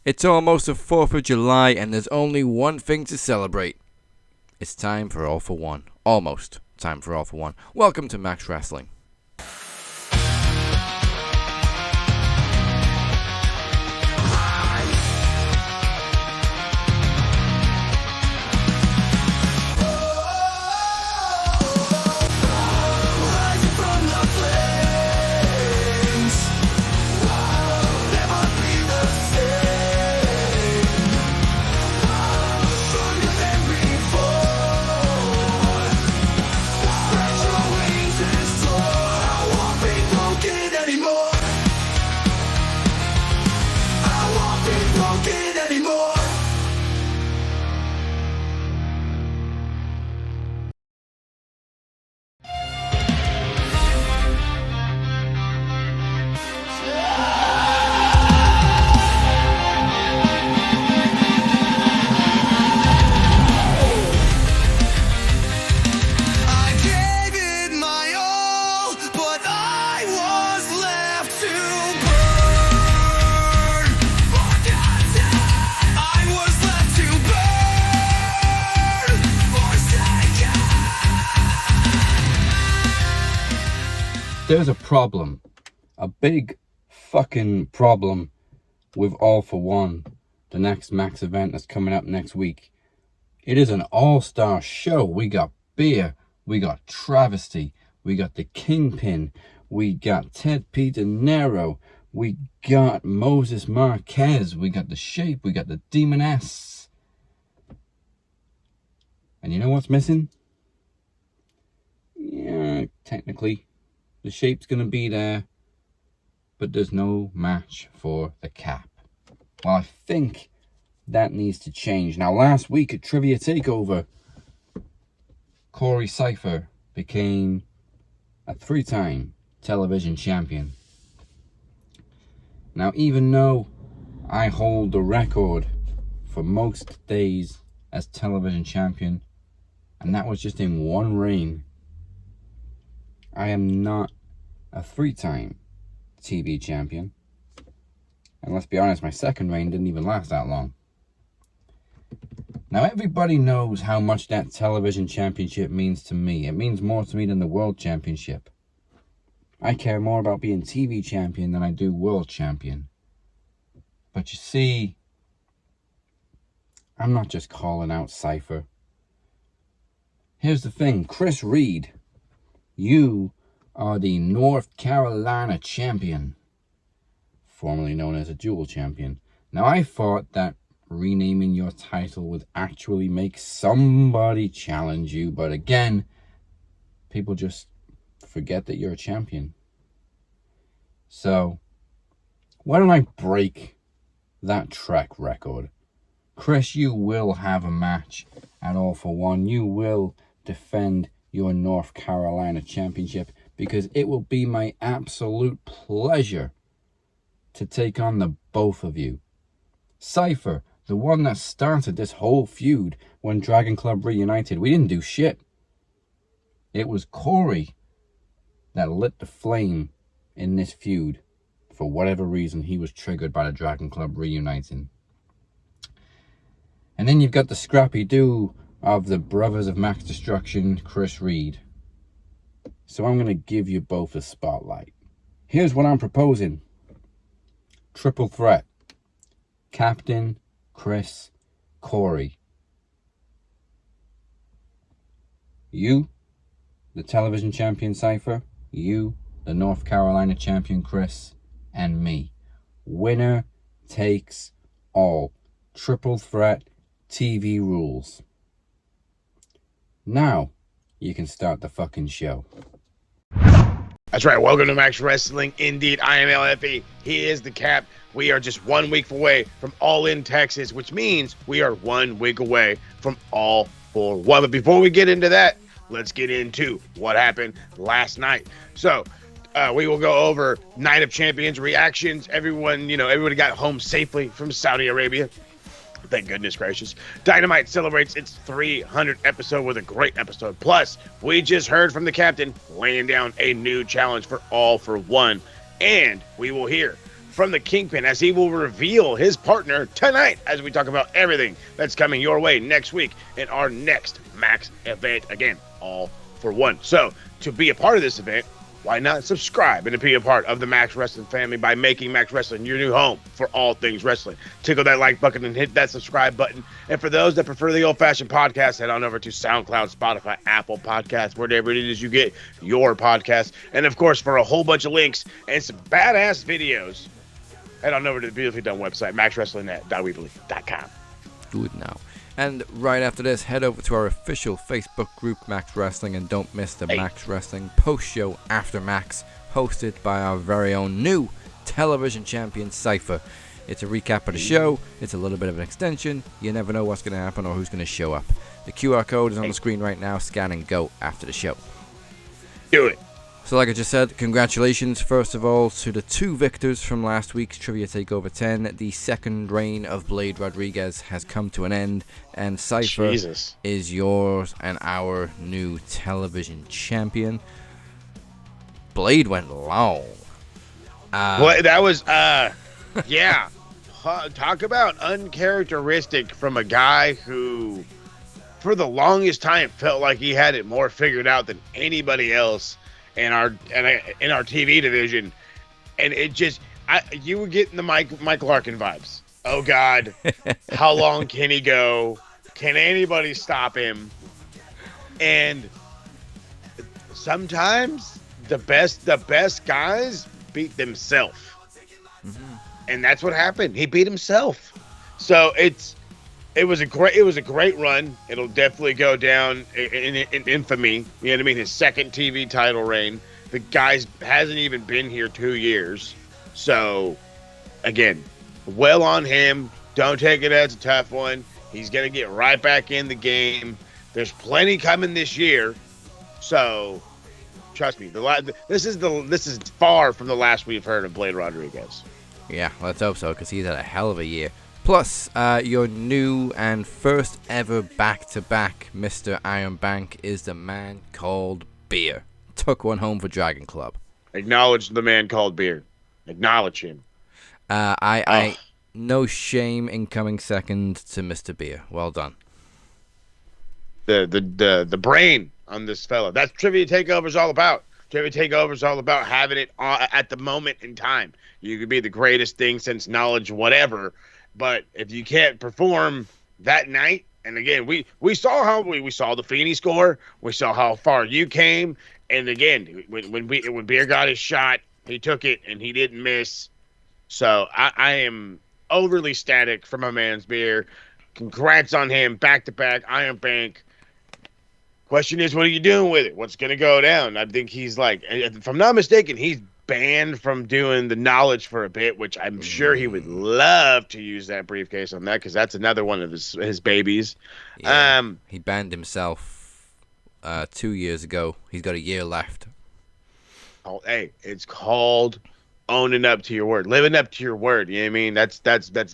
It's almost the 4th of July and there's only one thing to celebrate. It's time for All for One. Almost time for All for One. Welcome to Max Wrestling. There's a problem, a big fucking problem with All for One, the next Max event that's coming up next week. It is an all-star show. We got Beer, we got Travesty, we got the Kingpin, we got Ted P. De Niro, we got Moses Marquez, we got The Shape, we got the Demoness. And you know what's missing? Yeah, technically. The Shape's going to be there, but there's no match for the Cap. Well, I think that needs to change. Now, last week at Trivia Takeover, Corey Cypher became a 3-time television champion. Now, even though I hold the record for most days as television champion, and that was just in one reign, I am not a 3-time TV champion. And let's be honest, my second reign didn't even last that long. Now, everybody knows how much that television championship means to me. It means more to me than the world championship. I care more about being TV champion than I do world champion. But you see, I'm not just calling out Cypher. Here's the thing, Chris Reed, you are the North Carolina champion, formerly known as a dual champion. Now, I thought that renaming your title would actually make somebody challenge you, but again, people just forget that you're a champion. So, why don't I break that track record? Chris, you will have a match at All for One. You will defend your North Carolina championship, because it will be my absolute pleasure to take on the both of you. Cypher, the one that started this whole feud when Dragon Club reunited, we didn't do shit. It was Corey that lit the flame in this feud. For whatever reason, he was triggered by the Dragon Club reuniting. And then you've got the scrappy-doo of the Brothers of Max Destruction, Chris Reed. So I'm going to give you both a spotlight. Here's what I'm proposing. Triple threat. Captain, Chris, Corey. You, the television champion Cypher. You, the North Carolina champion Chris. And me. Winner takes all. Triple threat TV rules. Now, you can start the fucking show. That's right. Welcome to Max Wrestling. Indeed, I am LFE. He is the Cap. We are just 1 week away from All In Texas, which means we are 1 week away from All for One. But before we get into that, let's get into what happened last night. So, we will go over Night of Champions reactions. Everybody got home safely from Saudi Arabia. Thank goodness gracious. Dynamite celebrates its 300th episode with a great episode. Plus, we just heard from the captain laying down a new challenge for All for One. And we will hear from the Kingpin as he will reveal his partner tonight as we talk about everything that's coming your way next week in our next Max event. Again, all for one. So to be a part of this event, why not subscribe and to be a part of the Max Wrestling family by making Max Wrestling your new home for all things wrestling? Tickle that like button and hit that subscribe button. And for those that prefer the old-fashioned podcast, head on over to SoundCloud, Spotify, Apple Podcasts, wherever it is you get your podcast. And, of course, for a whole bunch of links and some badass videos, head on over to the beautifully done website, maxwrestlingnet.weebly.com. Do it now. And right after this, head over to our official Facebook group, Max Wrestling, and don't miss the Max Wrestling post-show after Max, hosted by our very own new television champion, Cypher. It's a recap of the show. It's a little bit of an extension. You never know what's going to happen or who's going to show up. The QR code is on the screen right now. Scan and go after the show. Do it. So like I just said, congratulations first of all to the two victors from last week's Trivia Takeover 10. The second reign of Blade Rodriguez has come to an end, and Cypher is yours and our new television champion. Blade went long. Well, that was, yeah. Talk about uncharacteristic from a guy who, for the longest time, felt like he had it more figured out than anybody else in our TV division, and it just you were getting the Mike Larkin vibes. Oh God, how long can he go? Can anybody stop him? And sometimes the best guys beat themselves, and that's what happened. He beat himself. So it was a great run. It'll definitely go down in infamy. You know what I mean? His second TV title reign. The guy hasn't even been here 2 years. So, again, well on him. Don't take it as a tough one. He's gonna get right back in the game. There's plenty coming this year. So, trust me. This is far from the last we've heard of Blade Rodriguez. Yeah, let's hope so, because he's had a hell of a year. Plus, your new and first ever back-to-back Mr. Iron Bank is the man called Beer. Took one home for Dragon Club. Acknowledge the man called Beer. Acknowledge him. I no shame in coming second to Mr. Beer. Well done. The brain on this fella. That's Trivia Takeover is all about. Trivia Takeover is all about having it at the moment in time. You could be the greatest thing since knowledge, whatever. But if you can't perform that night, and again, we saw how we saw the Feeney score, we saw how far you came, and again, when Beer got his shot, he took it and he didn't miss. So I am overly static for my man's Beer. Congrats on him, back to back Iron Bank. Question is, what are you doing with it? What's gonna go down? I think he's like, if I'm not mistaken, he's banned from doing the knowledge for a bit, which I'm sure he would love to use that briefcase on that, because that's another one of his babies. Yeah, he banned himself 2 years ago. He's got a year left. Oh, hey, it's called owning up to your word, living up to your word. You know what I mean? That's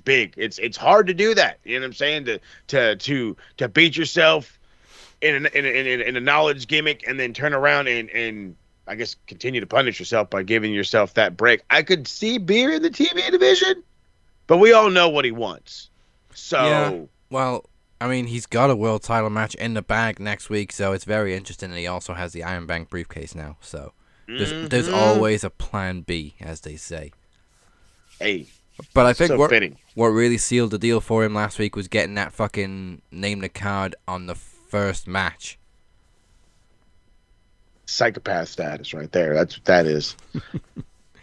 big. It's hard to do that. You know what I'm saying? To beat yourself in a knowledge gimmick and then turn around and I guess continue to punish yourself by giving yourself that break. I could see Beer in the TV division, but we all know what he wants. So, yeah, well, I mean, he's got a world title match in the bag next week, so it's very interesting. And he also has the Iron Bank briefcase now, so there's always a plan B, as they say. Hey, but I think so what really sealed the deal for him last week was getting that fucking name the card on the first match. Psychopath status right there. That's what that is.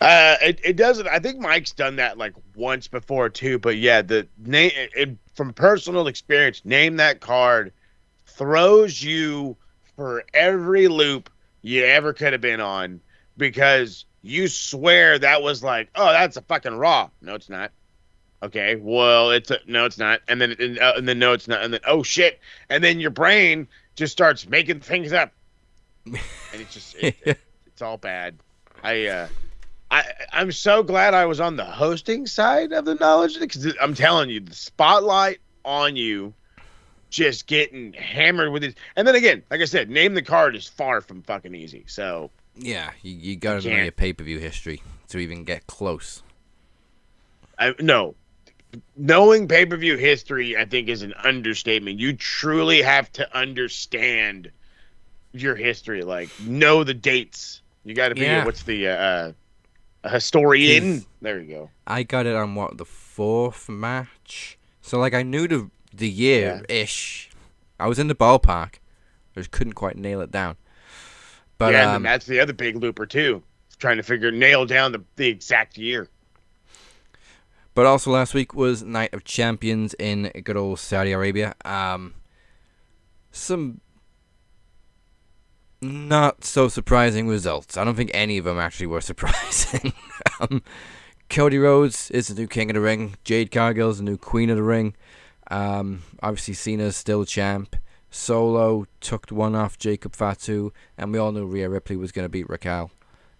It doesn't. I think Mike's done that like once before too. But yeah, the name from personal experience, name that card throws you for every loop you ever could have been on, because you swear that was like, oh, that's a fucking Raw. No, it's not. Okay, well, no, it's not. And then no, it's not. And then oh shit. And then your brain just starts making things up. And it's just it's all bad. I'm so glad I was on the hosting side of the knowledge, because I'm telling you, the spotlight on you just getting hammered with it. And then again, like I said, name the card is far from fucking easy. So yeah, you gotta know your pay-per-view history to even get close. No, knowing pay-per-view history, I think, is an understatement. You truly have to understand your history, like know the dates. You got to be Yeah. a historian. 'Cause There you go. I got it on the fourth match. So like I knew the Yeah. year ish. I was in the ballpark. I just couldn't quite nail it down. But Yeah, and then that's the other big looper too. Trying to nail down the exact year. But also last week was Night of Champions in good old Saudi Arabia. Some not so surprising results. I don't think any of them actually were surprising. Cody Rhodes is the new King of the Ring. Jade Cargill is the new Queen of the Ring. Obviously Cena's still champ. Solo took one off Jacob Fatu, and we all knew Rhea Ripley was going to beat Raquel.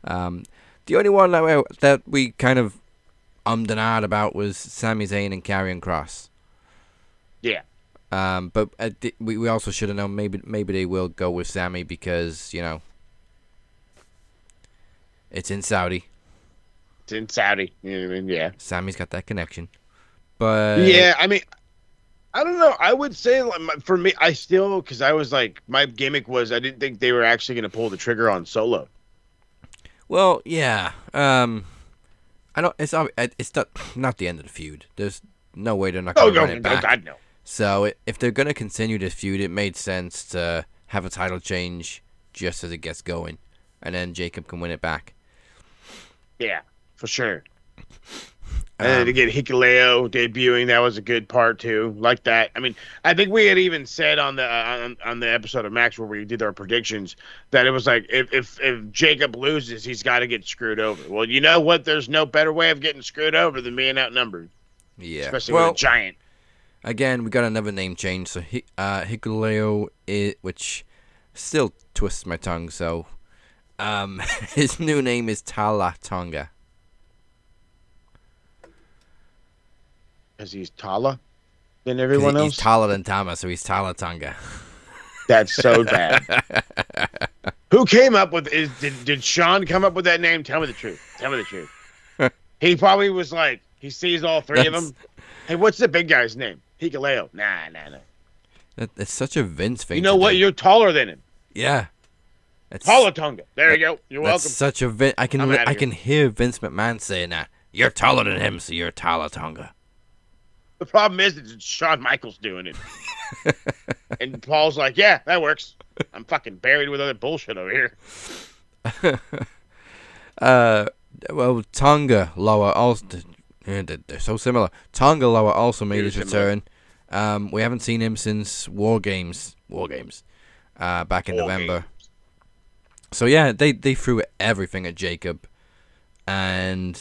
The only one that we kind of and ahed about was Sami Zayn and Karrion Kross. Yeah. But we also should have known maybe they will go with Sami because, it's in Saudi. It's in Saudi. You know what I mean? Yeah. Sami's got that connection. But yeah, I mean, I don't know. I would say for me, because I was like, my gimmick was I didn't think they were actually going to pull the trigger on Solo. Well, yeah. I don't. It's not the end of the feud. There's no way they're not going to run it back. Oh, God, no. So if they're going to continue this feud, it made sense to have a title change just as it gets going, and then Jacob can win it back. Yeah, for sure. And to get Hikuleo debuting, that was a good part too. Like that. I mean, I think we had even said on the episode of Max where we did our predictions that it was like if Jacob loses, he's got to get screwed over. Well, you know what? There's no better way of getting screwed over than being outnumbered. Yeah, especially with a giant. Again, we got another name change. So Hikuleo, which still twists my tongue. So his new name is Tala Tonga. Because he's taller than everyone else? He's taller than Tama, so he's Tala Tonga. That's so bad. Who came up with did Sean come up with that name? Tell me the truth. Tell me the truth. He probably was like, he sees all three of them. Hey, what's the big guy's name? Hikuleo. Nah. That's such a Vince thing. You know what? You're taller than him. Yeah. Tonga. There you go. You're welcome. Such a Vince. I can hear Vince McMahon saying that. You're taller than him, so you're Tala Tonga. The problem is it's Shawn Michaels doing it. And Paul's like, yeah, that works. I'm fucking buried with other bullshit over here. Well, Tonga Loa also, they're so similar. Tonga Loa also made his return. We haven't seen him since War Games. Back in November. So yeah, they threw everything at Jacob, and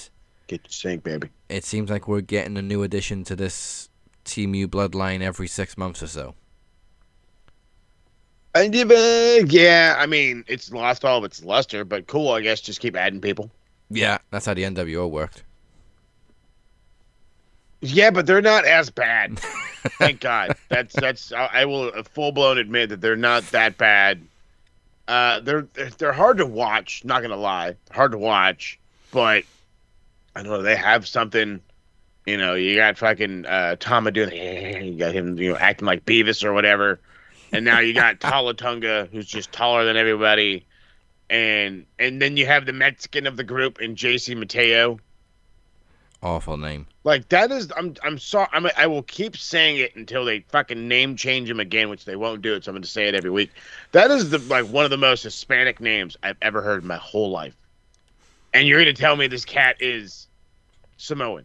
get your sink, baby. It seems like we're getting a new addition to this Team U bloodline every 6 months or so. And yeah, I mean, it's lost all of its luster, but cool, I guess. Just keep adding people. Yeah, that's how the NWO worked. Yeah, but they're not as bad. Thank God. That's. I will full blown admit that they're not that bad. They're hard to watch. Not gonna lie, hard to watch. But I don't know, they have something. You got fucking Tama doing. You got him, acting like Beavis or whatever. And now you got Talatunga, who's just taller than everybody, and then you have the Mexican of the group in JC Mateo. Awful name. Like that is, I'm sorry. I will keep saying it until they fucking name change him again, which they won't do it. So I'm going to say it every week. That is one of the most Hispanic names I've ever heard in my whole life. And you're going to tell me this cat is Samoan?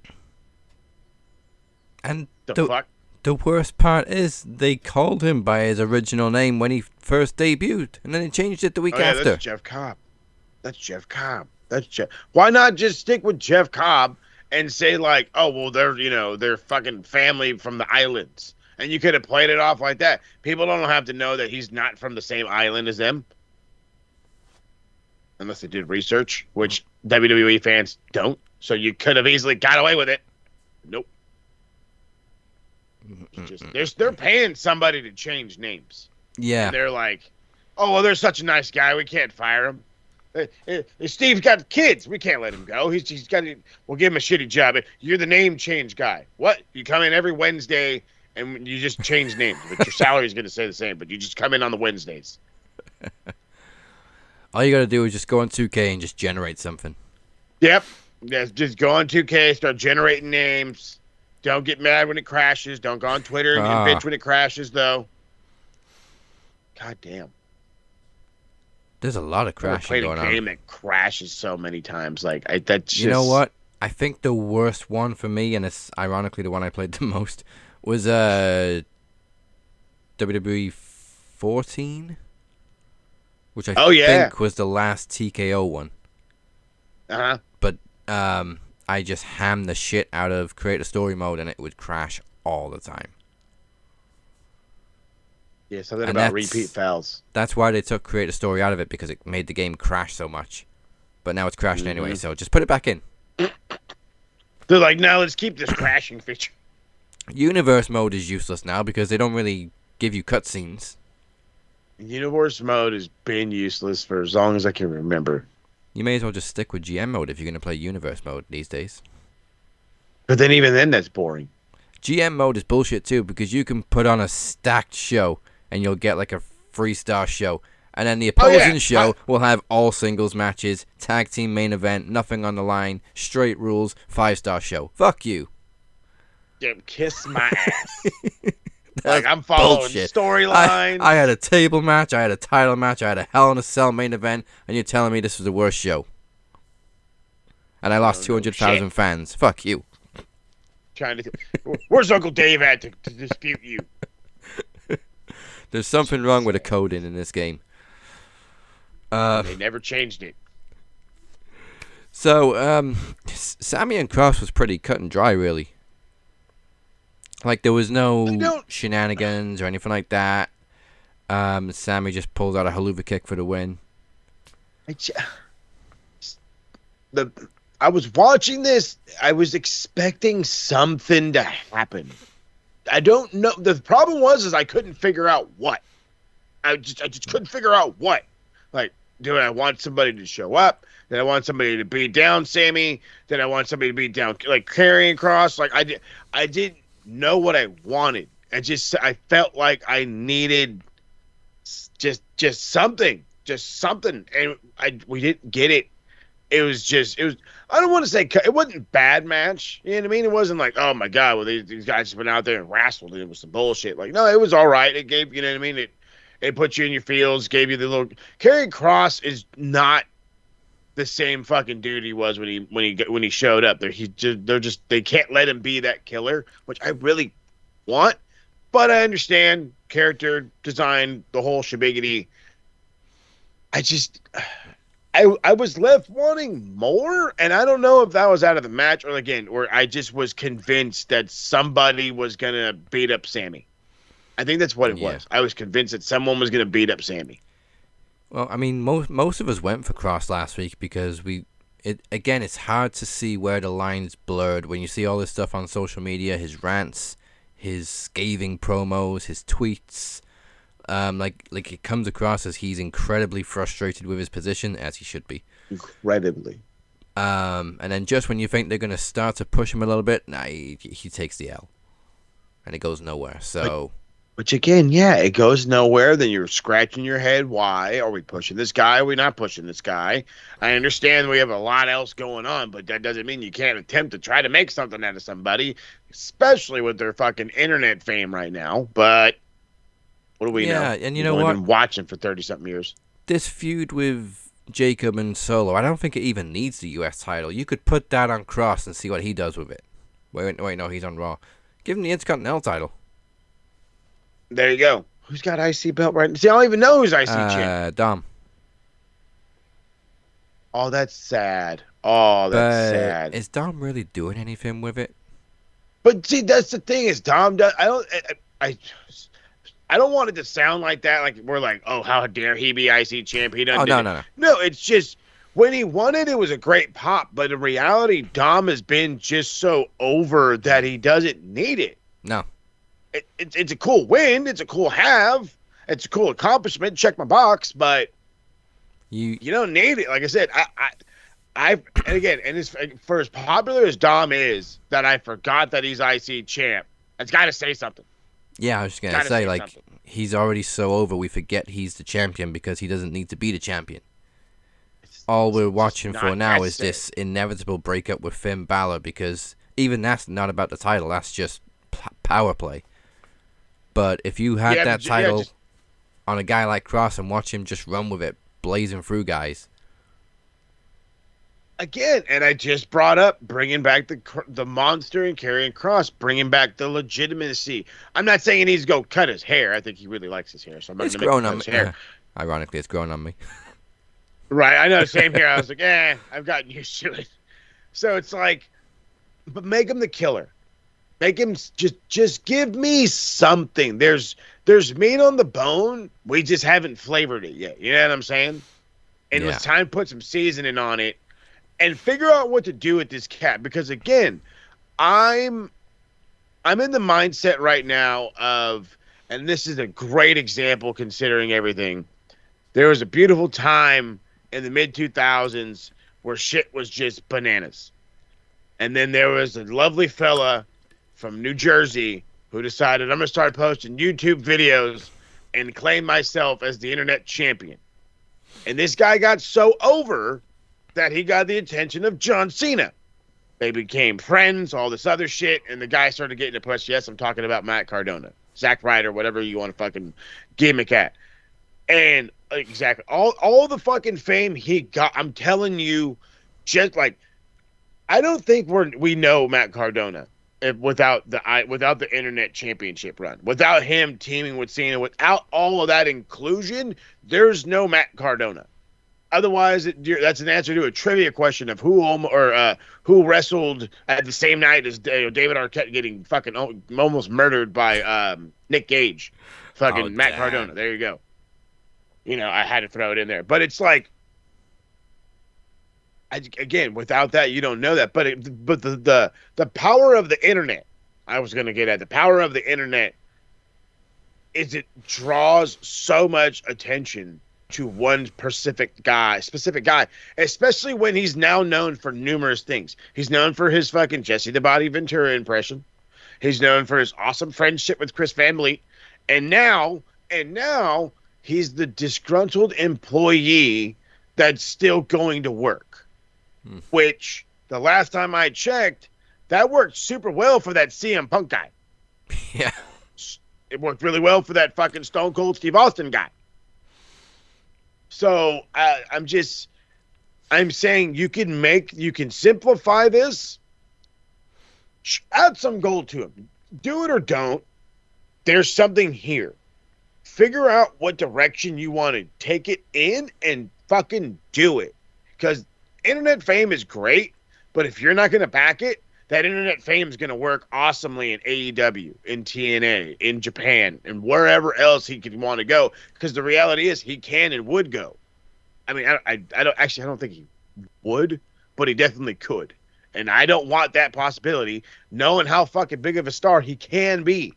And the fuck? The worst part is they called him by his original name when he first debuted, and then he changed it the week after. That's Jeff Cobb. Why not just stick with Jeff Cobb and say like, oh well, they're fucking family from the islands, and you could have played it off like that. People don't have to know that he's not from the same island as them, unless they did research, which WWE fans don't. So you could have easily got away with it. Nope. They're paying somebody to change names. Yeah. And they're like, oh, well, they're such a nice guy. We can't fire him. Steve's got kids. We can't let him go. He's got to. We'll give him a shitty job. You're the name change guy. What? You come in every Wednesday and you just change names, but your salary is going to stay the same. But you just come in on the Wednesdays. All you got to do is just go on 2K and just generate something. Yep. Just go on 2K, start generating names. Don't get mad when it crashes. Don't go on Twitter and bitch when it crashes, though. God damn. There's a lot of crashing going on. Played a game that crashes so many times. That's just... You know what? I think the worst one for me, and it's ironically the one I played the most, was WWE 14, which I think was the last TKO one. Uh-huh. But I just hammed the shit out of create a story mode, and it would crash all the time. Yeah, something about repeat fails. That's why they took create a story out of it, because it made the game crash so much. But now it's crashing anyway, so just put it back in. They're like, no, let's keep this crashing feature. Universe mode is useless now because they don't really give you cutscenes. Universe mode has been useless for as long as I can remember. You may as well just stick with GM mode if you're going to play universe mode these days. But then even then, that's boring. GM mode is bullshit too, because you can put on a stacked show and you'll get like a 3-star show. And then the opposing show will have all singles matches, tag team main event, nothing on the line, straight rules, 5-star show. Fuck you. Yeah, kiss my ass. I'm following storylines. I had a table match, I had a title match, I had a Hell in a Cell main event, and you're telling me this was the worst show. And I lost 200,000 fans. Fuck you. Where's Uncle Dave at to dispute you? There's something wrong with the coding in this game. They never changed it. So, Sammy and Cross was pretty cut and dry, really. Like, there was no shenanigans or anything like that. Sammy just pulls out a haluva kick for the win. I was watching this. I was expecting something to happen. I don't know. The problem was I couldn't figure out what. I just couldn't figure out what. Like, do I want somebody to show up? Did I want somebody to beat down Sammy? Did I want somebody to beat down, like, Karrion Kross? Like, I didn't know what I wanted. I felt like I needed just something, and we didn't get it. It was. I don't want to say it wasn't a bad match. You know what I mean? It wasn't like, oh my god, well these guys just went out there and wrestled and it was some bullshit. Like, no, it was all right. It gave, you know what I mean? It put you in your feels, gave you the little. Karrion Kross is not the same fucking dude he was when he showed up. They can't let him be that killer, which I really want. But I understand character design, the whole shebigity. I was left wanting more, and I don't know if that was out of the match or I just was convinced that somebody was gonna beat up Sammy. I think that's what it was. I was convinced that someone was gonna beat up Sammy. Well, I mean, most of us went for Cross last week because it's hard to see where the line's blurred when you see all this stuff on social media, his rants, his scathing promos, his tweets. Like it comes across as he's incredibly frustrated with his position, as he should be. Incredibly. And then just when you think they're gonna start to push him a little bit, he takes the L, and it goes nowhere. So, which again, it goes nowhere. Then you're scratching your head. Why are we pushing this guy? Are we not pushing this guy? I understand we have a lot else going on, but that doesn't mean you can't attempt to try to make something out of somebody, especially with their fucking internet fame right now. But what do we know? Yeah, and you know what? what? Been watching for 30-something years. This feud with Jacob and Solo, I don't think it even needs the U.S. title. You could put that on Cross and see what he does with it. Wait, no, he's on Raw. Give him the Intercontinental title. There you go. Who's got IC belt right now? See, I don't even know who's IC champ. Dom. Oh, that's sad. Sad. Is Dom really doing anything with it? But see, that's the thing is Dom does. I don't want it to sound like that. Like we're like, oh, how dare he be IC champ? He doesn't. No. No, it's just when he won it, it was a great pop. But in reality, Dom has been just so over that he doesn't need it. No. It's a cool win. It's a cool have. It's a cool accomplishment. Check my box. But You don't need it. Like I said, and again, and it's for as popular as Dom is, that I forgot that he's IC champ. That's got to say something. Yeah, I was just gonna Gotta say, say like, something. he's already so over, we forget he's the champion because he doesn't need to be the champion. All we're watching for now is this inevitable breakup with Finn Balor, because even that's not about the title, that's just power play. But if you had that title on a guy like Cross and watch him just run with it, blazing through guys. Again, and I just brought up bringing back the monster and Karrion Kross, bringing back the legitimacy. I'm not saying he needs to go cut his hair. I think he really likes his hair, so I'm not going to make him cut his hair. Ironically, it's grown on me. Right, I know. Same here. I was like, I've gotten used to it. So it's like, but make him the killer. Make him just give me something. There's meat on the bone. We just haven't flavored it yet. You know what I'm saying? And it was time to put some seasoning on it and figure out what to do with this cat. Because again, I'm in the mindset right now of, and this is a great example considering everything. There was a beautiful time in the mid-2000s where shit was just bananas. And then there was a lovely fella from New Jersey who decided, I'm going to start posting YouTube videos and claim myself as the internet champion. And this guy got so over that he got the attention of John Cena. They became friends, all this other shit, and the guy started getting a push. Yes, I'm talking about Matt Cardona, Zack Ryder, whatever you want to fucking gimmick at. And exactly all the fucking fame he got, I'm telling you, just like, I don't think we know Matt Cardona without the internet championship run, without him teaming with Cena, without all of that inclusion. There's no Matt Cardona. Otherwise, that's an answer to a trivia question of who wrestled at the same night as David Arquette getting fucking almost murdered by Nick Gage, Matt Cardona. There you go. You know, I had to throw it in there, but it's like, again, without that, you don't know that. But the power of the internet, I was going to get at the power of the internet, is it draws so much attention to one specific guy, especially when he's now known for numerous things. He's known for his fucking Jesse the Body Ventura impression. He's known for his awesome friendship with Chris Van Vliet, and now he's the disgruntled employee that's still going to work. Which, the last time I checked, that worked super well for that CM Punk guy. Yeah. It worked really well for that fucking Stone Cold Steve Austin guy. So, I'm saying you can simplify this, add some gold to him. Do it or don't. There's something here. Figure out what direction you want to take it in and fucking do it. Because internet fame is great, but if you're not going to back it, that internet fame is going to work awesomely in AEW, in TNA, in Japan, and wherever else he could want to go. Because the reality is he can and would go. I mean, I don't think he would, but he definitely could. And I don't want that possibility, knowing how fucking big of a star he can be.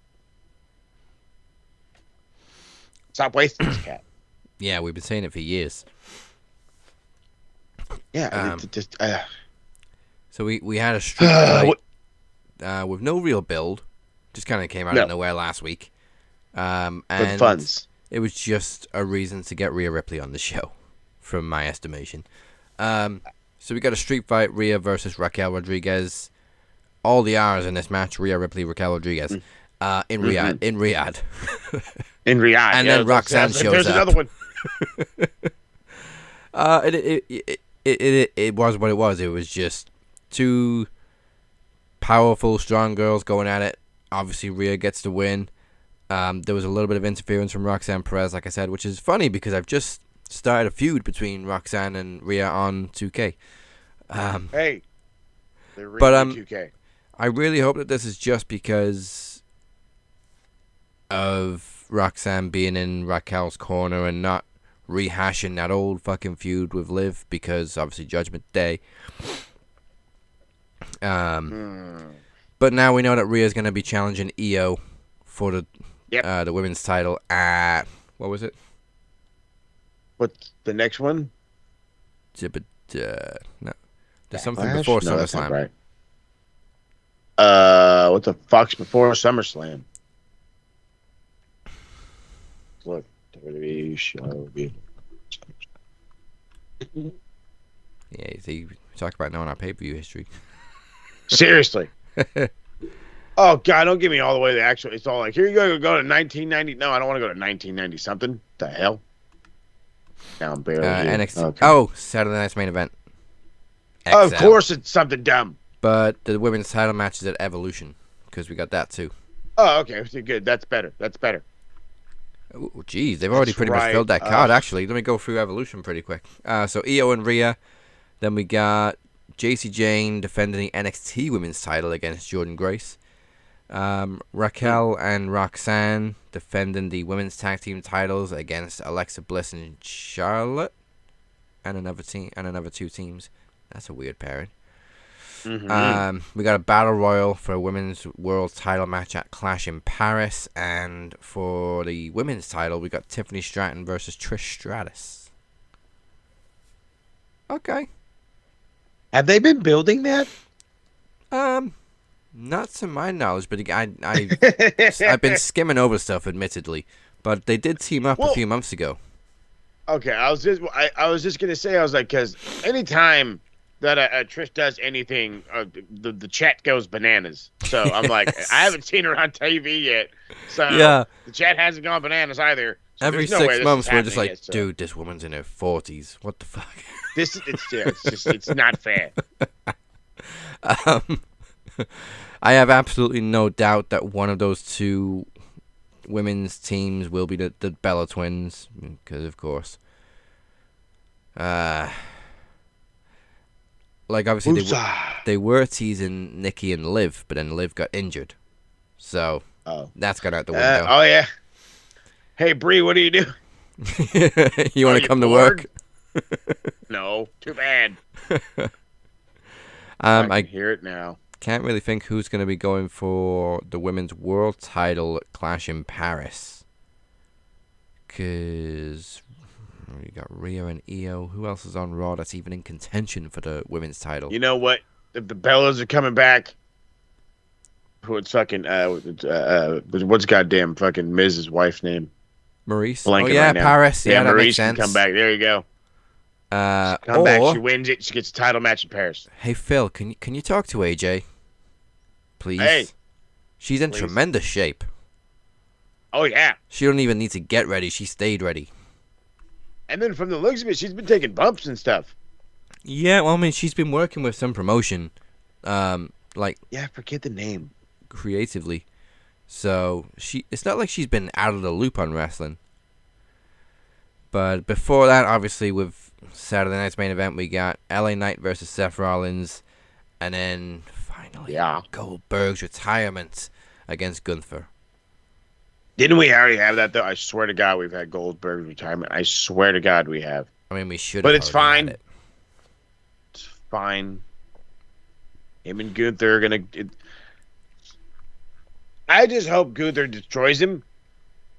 Stop wasting this cat. Yeah, we've been saying it for years. Yeah, so we had a street fight with no real build, just kind of came out of nowhere last week, and funds. It was just a reason to get Rhea Ripley on the show, from my estimation. So we got a street fight: Rhea versus Raquel Rodriguez. All the R's in this match: Rhea Ripley, Raquel Rodriguez, in Riyadh. In Riyadh, and then Roxanne shows up. There's another one. It was what it was. It was just two powerful, strong girls going at it. Obviously, Rhea gets the win. There was a little bit of interference from Roxanne Perez, like I said, which is funny because I've just started a feud between Roxanne and Rhea on 2K. Hey, they're really 2K. I really hope that this is just because of Roxanne being in Raquel's corner and not rehashing that old fucking feud with Liv, because obviously Judgment Day. But now we know that Rhea's going to be challenging Io for the women's title at, what was it? What's the next one? No. There's something before No, that's not SummerSlam. right. What the fuck's before SummerSlam? Look, WWE show. Yeah, see, we talk about knowing our pay-per-view history. Seriously. Oh God, don't give me all the way to the actual. It's all like, here you go to 1990. No, I don't want to go to 1990 something. The hell? Now I'm barely here. NXT. Okay. Oh, Saturday Night's Main Event. Of XL. course, it's something dumb. But the women's title match is at Evolution, because we got that too. Oh, okay. Good. That's better. That's better. Oh, geez, they've already That's pretty much right. filled that card, actually. Let me go through Evolution pretty quick. So, Io and Rhea. Then we got JC Jane defending the NXT women's title against Jordan Grace. Raquel and Roxanne defending the women's tag team titles against Alexa Bliss and Charlotte. And another two teams. That's a weird pairing. Mm-hmm. We got a battle royal for a women's world title match at Clash in Paris, and for the women's title, we got Tiffany Stratton versus Trish Stratus. Okay. Have they been building that? Not to my knowledge, but I've been skimming over stuff, admittedly, but they did team up a few months ago. Okay, I was just gonna say, I was like, because anytime that Trish does anything, the chat goes bananas. So I'm like, I haven't seen her on TV yet, so Yeah. the chat hasn't gone bananas either. So Every there's no way 6 this months, is we're just happening like, yet, so. dude, this woman's in her 40s. What the fuck? It's not fair. I have absolutely no doubt that one of those two women's teams will be the Bella Twins, because of course. Like, obviously, they were teasing Nikki and Liv, but then Liv got injured. So, that's gone out the window. Oh, yeah. Hey, Bree, what do you do? You want to come to work? No, too bad. I can hear it now. can't really think who's going to be going for the women's world title at Clash in Paris. Because you got Rhea and Io. Who else is on Raw that's even in contention for the women's title? You know what? If the Bellas are coming back, who would fucking what's goddamn fucking Miz's wife's name? Maurice. Blanking Oh yeah, right now. Paris. Yeah, that Maurice makes sense. can come back. There you go. Come Or, back. She wins it. She gets a title match in Paris. hey Phil, can you talk to AJ, please? Hey. She's in Please. tremendous shape. Oh yeah. She don't even need to get ready. She stayed ready. And then from the looks of it, she's been taking bumps and stuff. Yeah, well, I mean, she's been working with some promotion, like Yeah, forget the name. creatively. So it's not like she's been out of the loop on wrestling. But before that, obviously, with Saturday Night's Main Event, we got LA Knight versus Seth Rollins, and then finally Goldberg's retirement against Gunther. Didn't we already have that though? I swear to God, we've had Goldberg's retirement. I swear to God, we have. I mean, we should. But have it's already fine. had it. It's fine. Him and Gunther are gonna. I just hope Gunther destroys him.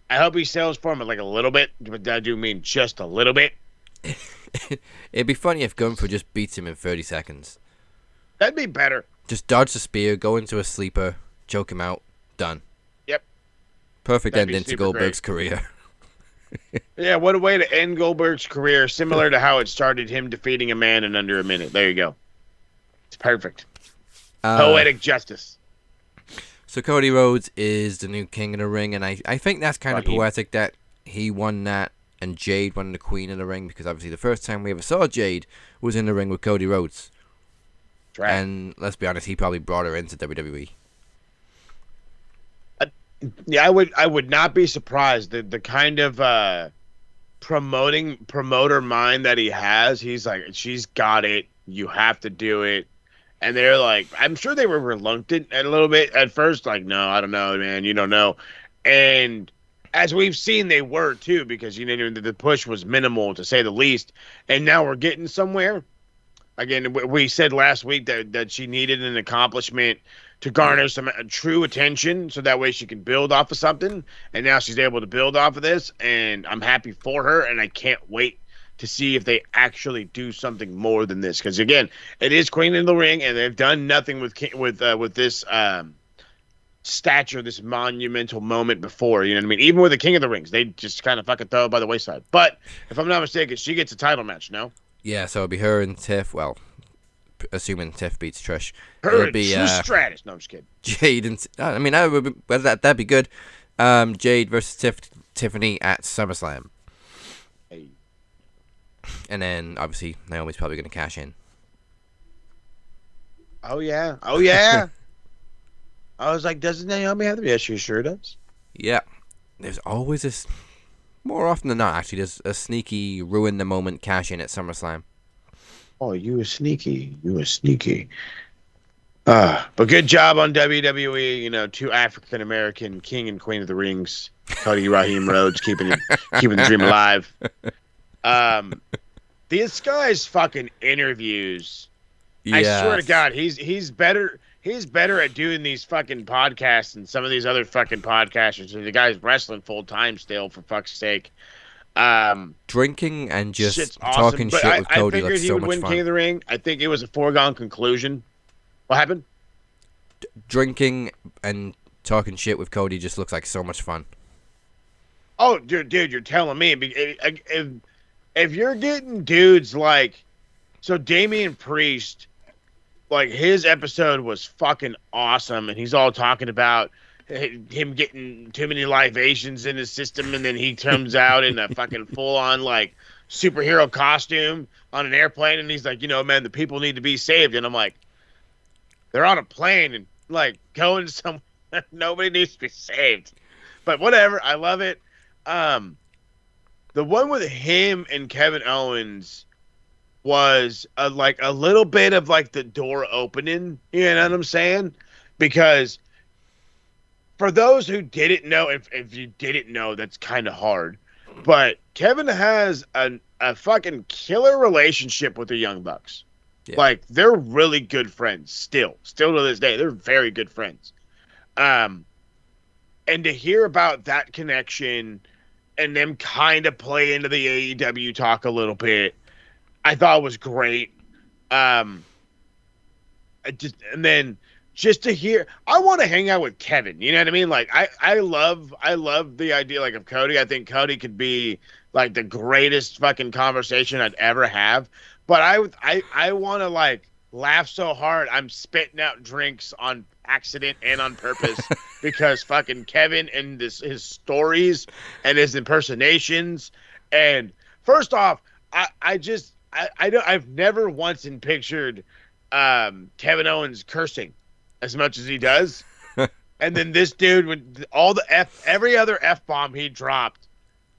I hope he sells for him like a little bit, but I do mean just a little bit. It'd be funny if Gunther just beats him in 30 seconds. That'd be better. Just dodge the spear, go into a sleeper, choke him out, done. Yep. Perfect That'd be ending to super Goldberg's career. Yeah, what a way to end Goldberg's career, similar to how it started him defeating a man in under a minute. There you go. It's perfect. Poetic justice. So Cody Rhodes is the new king of the ring, and I think that's kind of poetic that he won that and Jade won the queen of the ring, because obviously the first time we ever saw Jade was in the ring with Cody Rhodes. That's right. And let's be honest, he probably brought her into WWE. Yeah, I would not be surprised. The kind of promoter mind that he has, he's like, she's got it. You have to do it. And they're like, I'm sure they were reluctant a little bit at first. Like, no, I don't know, man. You don't know. And as we've seen, they were too, because the push was minimal to say the least. And now we're getting somewhere. Again, we said last week that she needed an accomplishment to garner some true attention, so that way she can build off of something. And now she's able to build off of this, and I'm happy for her, and I can't wait to see if they actually do something more than this. Because again, it is Queen in the Ring, and they've done nothing with this stature, this monumental moment before. You know what I mean? Even with the King of the Rings, they just kind of fucking throw it by the wayside. But if I'm not mistaken, she gets a title match. No, Yeah, so it'll be her and Tiff. Well, assuming Tiff beats Trish, her it'll and be Trish Stratus. No, I'm just kidding. Jade and I mean that'd be good. Jade versus Tiffany at SummerSlam, Hey. and then obviously Naomi's probably going to cash in. Oh yeah, oh yeah. I was like, doesn't Naomi have them? Yeah, she sure does. Yeah, there's always this. More often than not, actually, there's a sneaky ruin the moment cash in at SummerSlam. Oh, you were sneaky. You were sneaky. But good job on WWE. You know, 2 African American King and Queen of the Rings, Cody Raheem Rhodes, keeping the dream alive. This guy's fucking interviews. Yes. I swear to God, he's better. He's better at doing these fucking podcasts than some of these other fucking podcasters. The guy's wrestling full time still, for fuck's sake. Drinking and just awesome. talking shit with Cody I figured looks he so would much win fun. King of the Ring. I think it was a foregone conclusion. What happened? Drinking and talking shit with Cody just looks like so much fun. Oh, dude, you're telling me. If you're getting dudes like... So Damian Priest, like, his episode was fucking awesome, and he's all talking about him getting too many libations in his system, and then he comes out in a fucking full-on, like, superhero costume on an airplane, and he's like, you know, man, the people need to be saved. And I'm like, they're on a plane and, like, going somewhere. Nobody needs to be saved. But whatever. I love it. The one with him and Kevin Owens was a little bit of like the door opening, you know what I'm saying? Because for those who didn't know, if you didn't know, that's kind of hard. But Kevin has a fucking killer relationship with the Young Bucks. Yeah. Like, they're really good friends still to this day. They're very good friends. And to hear about that connection and them kind of play into the AEW talk a little bit, I thought was great. And then just to hear, I want to hang out with Kevin. You know what I mean? Like, I love the idea, like, of Cody. I think Cody could be like the greatest fucking conversation I'd ever have. But I want to, like, laugh so hard I'm spitting out drinks on accident and on purpose because fucking Kevin and his stories and his impersonations. And first off, I've never once pictured Kevin Owens cursing as much as he does. And then this dude, with all the every other F-bomb he dropped,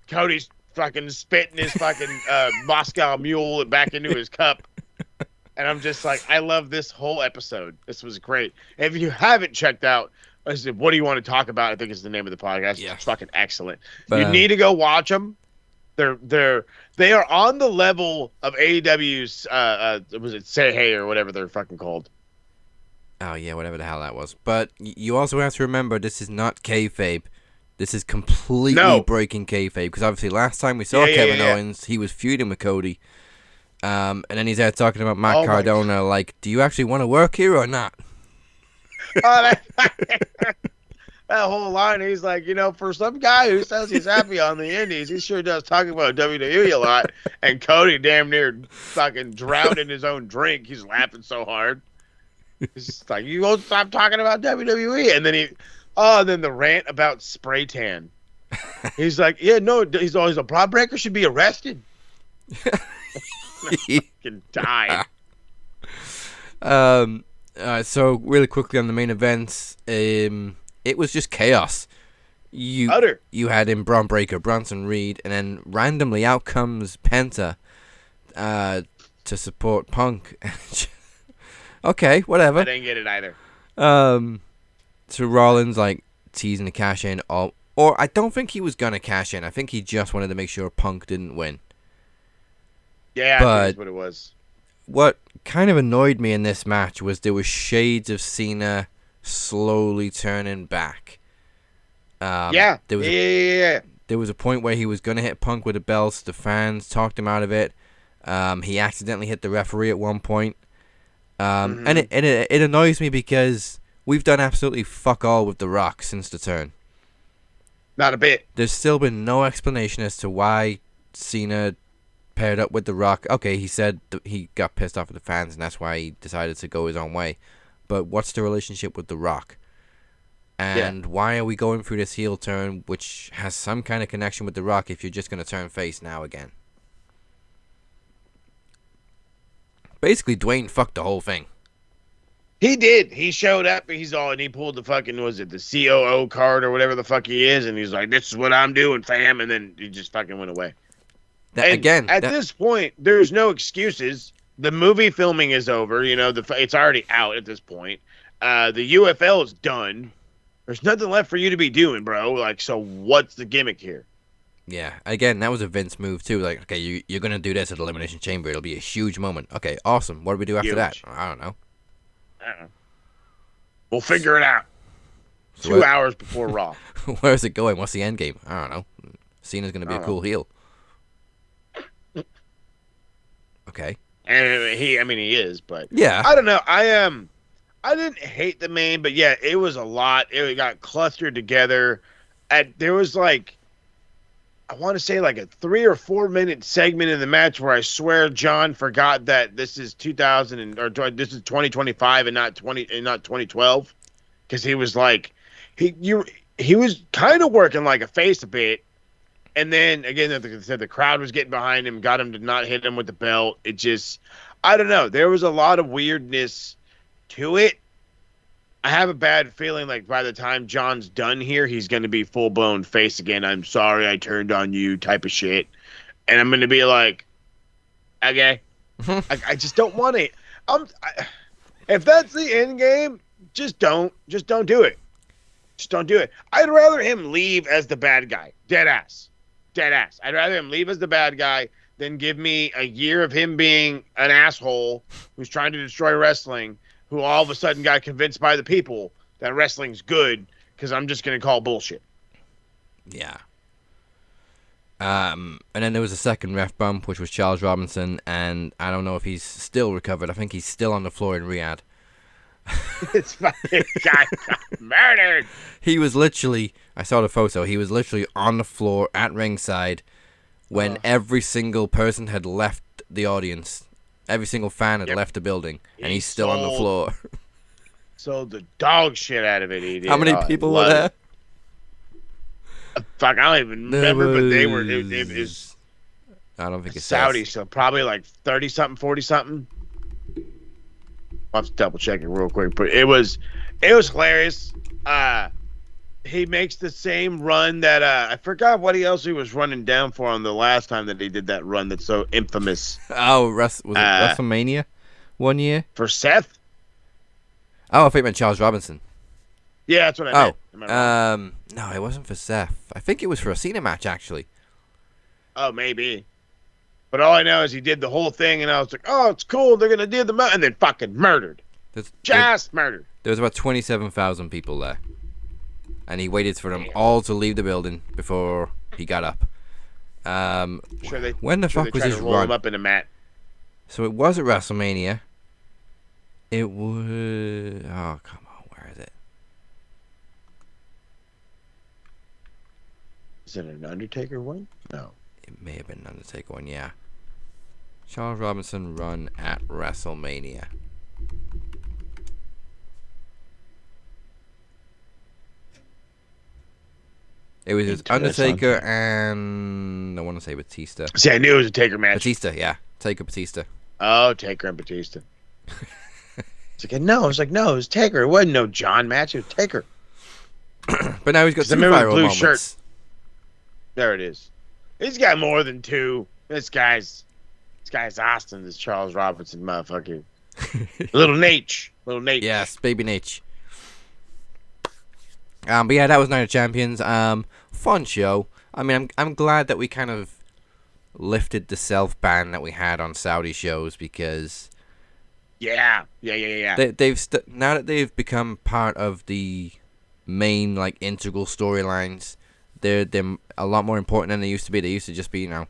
Cody's fucking spitting his fucking Moscow Mule back into his cup. And I'm just like, I love this whole episode. This was great. If you haven't checked out, I said, what do you want to talk about? I think is the name of the podcast. Yeah. It's fucking excellent. You need to go watch them. They are on the level of AEW's was it Say Hey or whatever they're fucking called. Oh yeah, whatever the hell that was. But you also have to remember, this is not kayfabe. This is completely breaking kayfabe, because obviously last time we saw Kevin Owens, he was feuding with Cody. And then he's out talking about Matt Cardona, like, do you actually want to work here or not? That whole line, he's like, you know, for some guy who says he's happy on the indies, he sure does talk about WWE a lot. And Cody damn near fucking drowned in his own drink. He's laughing so hard. He's just like, you won't stop talking about WWE. And then then the rant about spray tan. He's like, yeah, no, he's always a bra breaker should be arrested. Fucking die. So really quickly on the main events, it was just chaos. You had in Braun Breaker, Bronson Reed, and then randomly out comes Penta to support Punk. Okay, whatever. I didn't get it either. So Rollins, like, teasing the cash in, or I don't think he was gonna cash in. I think he just wanted to make sure Punk didn't win. Yeah, I think that's what it was. What kind of annoyed me in this match was there was shades of Cena slowly turning back. There there was a point where he was going to hit Punk with the belts. The fans talked him out of it. He accidentally hit the referee at one point. And it annoys me because we've done absolutely fuck all with The Rock since the turn. Not a bit. There's still been no explanation as to why Cena paired up with The Rock. Okay, he said he got pissed off at the fans and that's why he decided to go his own way. But what's the relationship with The Rock? And why are we going through this heel turn which has some kind of connection with The Rock if you're just going to turn face now again? Basically, Dwayne fucked the whole thing. He did. He showed up and he pulled the fucking, the COO card or whatever the fuck he is, and he's like, this is what I'm doing, fam, and then he just fucking went away. This point, there's no excuses. The movie filming is over. It's already out at this point. The UFL is done. There's nothing left for you to be doing, bro. So what's the gimmick here? Yeah, again, that was a Vince move, too. Like, okay, you're going to do this at Elimination Chamber. It'll be a huge moment. Okay, awesome. What do we do after that? I don't know. We'll figure it out. So 2 hours before Raw. Where's it going? What's the end game? I don't know. Cena's going to be a cool heel. Okay. And he is, but yeah, I don't know. I didn't hate the main, but yeah, it was a lot. It got clustered together. There was I want to say a 3 or 4 minute segment in the match where I swear John forgot that this is this is 2025 and not 2012, because he was he was kind of working like a face a bit, and then again the crowd was getting behind him, got him to not hit him with the belt. It just, I don't know. There was a lot of weirdness to it. I have a bad feeling by the time John's done here, he's going to be full-blown face again. I'm sorry I turned on you type of shit. And I'm going to be like, okay. I just don't want it. If that's the end game, just don't do it. Just don't do it. I'd rather him leave as the bad guy. Dead ass. I'd rather him leave as the bad guy than give me a year of him being an asshole who's trying to destroy wrestling, who all of a sudden got convinced by the people that wrestling's good because I'm just going to call bullshit. Yeah. And then there was a second ref bump, which was Charles Robinson, and I don't know if he's still recovered. I think he's still on the floor in Riyadh. This fucking guy got murdered. He was literally, I saw the photo, he was literally on the floor at ringside when every single person had left the audience. Every single fan had left the building, and he's still on the floor. Sold the dog shit out of it, he did. How many people were there? Fuck, I don't even remember, but they were. It was. I don't think it's Saudi, so probably 30-something, 40-something. I'll have to double check it real quick, but it was hilarious. He makes the same run that I forgot what else he was running down for on the last time that he did that run that's so infamous. Oh, was it WrestleMania 1 year? For Seth? Oh, I think it meant Charles Robinson. Yeah, that's what I meant. No, it wasn't for Seth. I think it was for a Cena match, actually. Oh, maybe. But all I know is he did the whole thing, and I was like, oh, it's cool, they're going to do the and then fucking murdered. Murdered. There was about 27,000 people there. And he waited for them all to leave the building before he got up. When the fuck was his run? Roll him up in a mat. So it was at WrestleMania. It was... Oh, come on. Where is it? Is it an Undertaker one? No. It may have been an Undertaker one, yeah. Charles Robinson run at WrestleMania. It was his Undertaker and I want to say Batista. See, I knew it was a Taker match. Batista, yeah. Taker, Batista. Oh, Taker and Batista. It's like, no, it was Taker. It wasn't no John match. It was Taker. But now he's got 2 viral blue moments. Shirt. There it is. He's got more than 2. This guy's Austin. This Charles Robinson motherfucker. Little Nate. Yes, baby Nate. But yeah, that was Night of Champions. Fun show. I mean, I'm glad that we kind of lifted the self-ban that we had on Saudi shows because... Yeah. They've now that they've become part of the main, integral storylines, they're a lot more important than they used to be. They used to just be, they're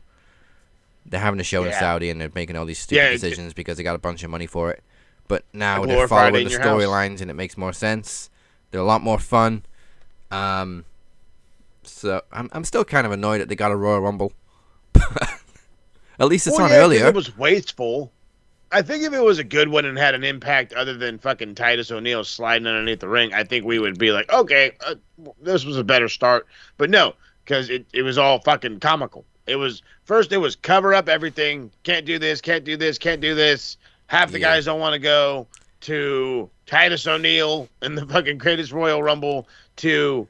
having a show in Saudi and they're making all these stupid decisions because they got a bunch of money for it. But now they're following the storylines and it makes more sense. They're a lot more fun. So I'm still kind of annoyed that they got a Royal Rumble. At least it's on earlier. It was wasteful. I think if it was a good one and had an impact other than fucking Titus O'Neil sliding underneath the ring, I think we would be like, okay, this was a better start. But no, because it was all fucking comical. It was cover up everything. Can't do this, can't do this, can't do this. Half the guys don't want to go, to Titus O'Neil in the fucking Greatest Royal Rumble, to,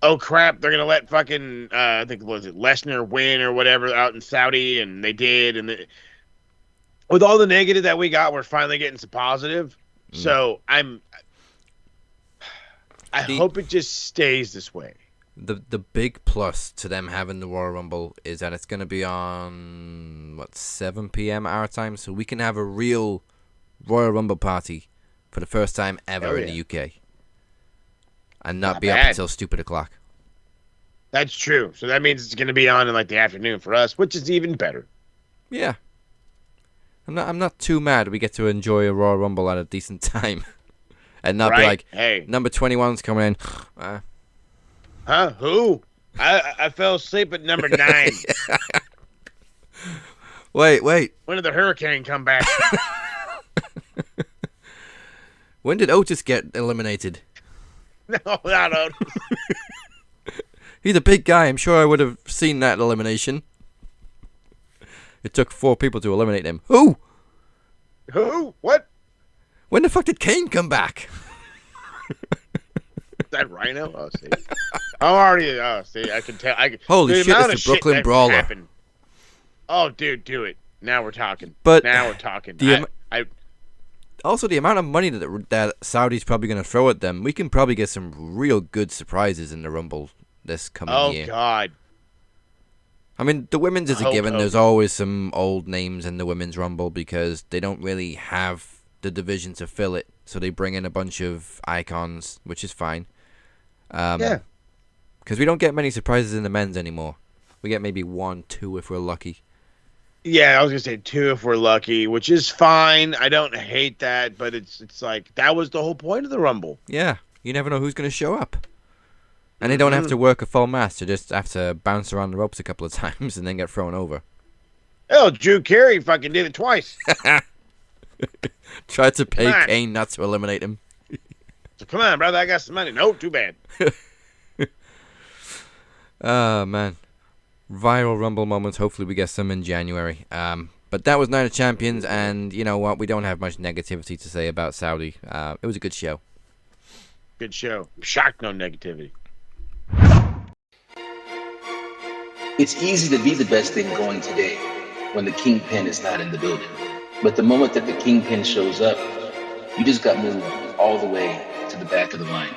oh crap, they're going to let fucking, I think, was it Lesnar win or whatever out in Saudi, and they did, and with all the negative that we got, we're finally getting some positive. So I hope it just stays this way. The big plus to them having the Royal Rumble is that it's going to be on 7 p.m. our time, so we can have a real Royal Rumble party for the first time ever in the UK, and not be up until stupid o'clock. That's true. So that means it's going to be on in like the afternoon for us, which is even better. Yeah. I'm not too mad we get to enjoy a Royal Rumble at a decent time. And not be like, hey, number 21's coming in. Huh? Who? I fell asleep at number 9. Wait. When did the Hurricane come back? When did Otis get eliminated? No, not Otis. He's a big guy. I'm sure I would have seen that elimination. It took 4 people to eliminate him. Who? Who? What? When the fuck did Kane come back? That Rhino? Oh, see. I'm already. Oh, see. I can tell. Holy shit! It's the Brooklyn Brawler. Happened. Oh, dude, do it. Now we're talking. But now we're talking. Also, the amount of money that Saudi's probably going to throw at them, we can probably get some real good surprises in the Rumble this coming year. Oh God. I mean, the women's is a given. There's always some old names in the women's Rumble because they don't really have the division to fill it. So they bring in a bunch of icons, which is fine. Because we don't get many surprises in the men's anymore. We get maybe 1, 2 if we're lucky. Yeah, I was going to say 2 if we're lucky, which is fine. I don't hate that, but it's like that was the whole point of the Rumble. Yeah, you never know who's going to show up. And they don't have to work a full match. They just have to bounce around the ropes a couple of times and then get thrown over. Hell, Drew Carey fucking did it twice. Tried to pay Kane not to eliminate him. So come on, brother, I got some money. No, too bad. Oh, man. Viral Rumble moments. Hopefully we get some in January. But that was Night of Champions, and you know what? We don't have much negativity to say about Saudi. It was a good show. Good show. Shocked no negativity. It's easy to be the best thing going today when the Kingpin is not in the building. But the moment that the Kingpin shows up, you just got moved all the way to the back of the line.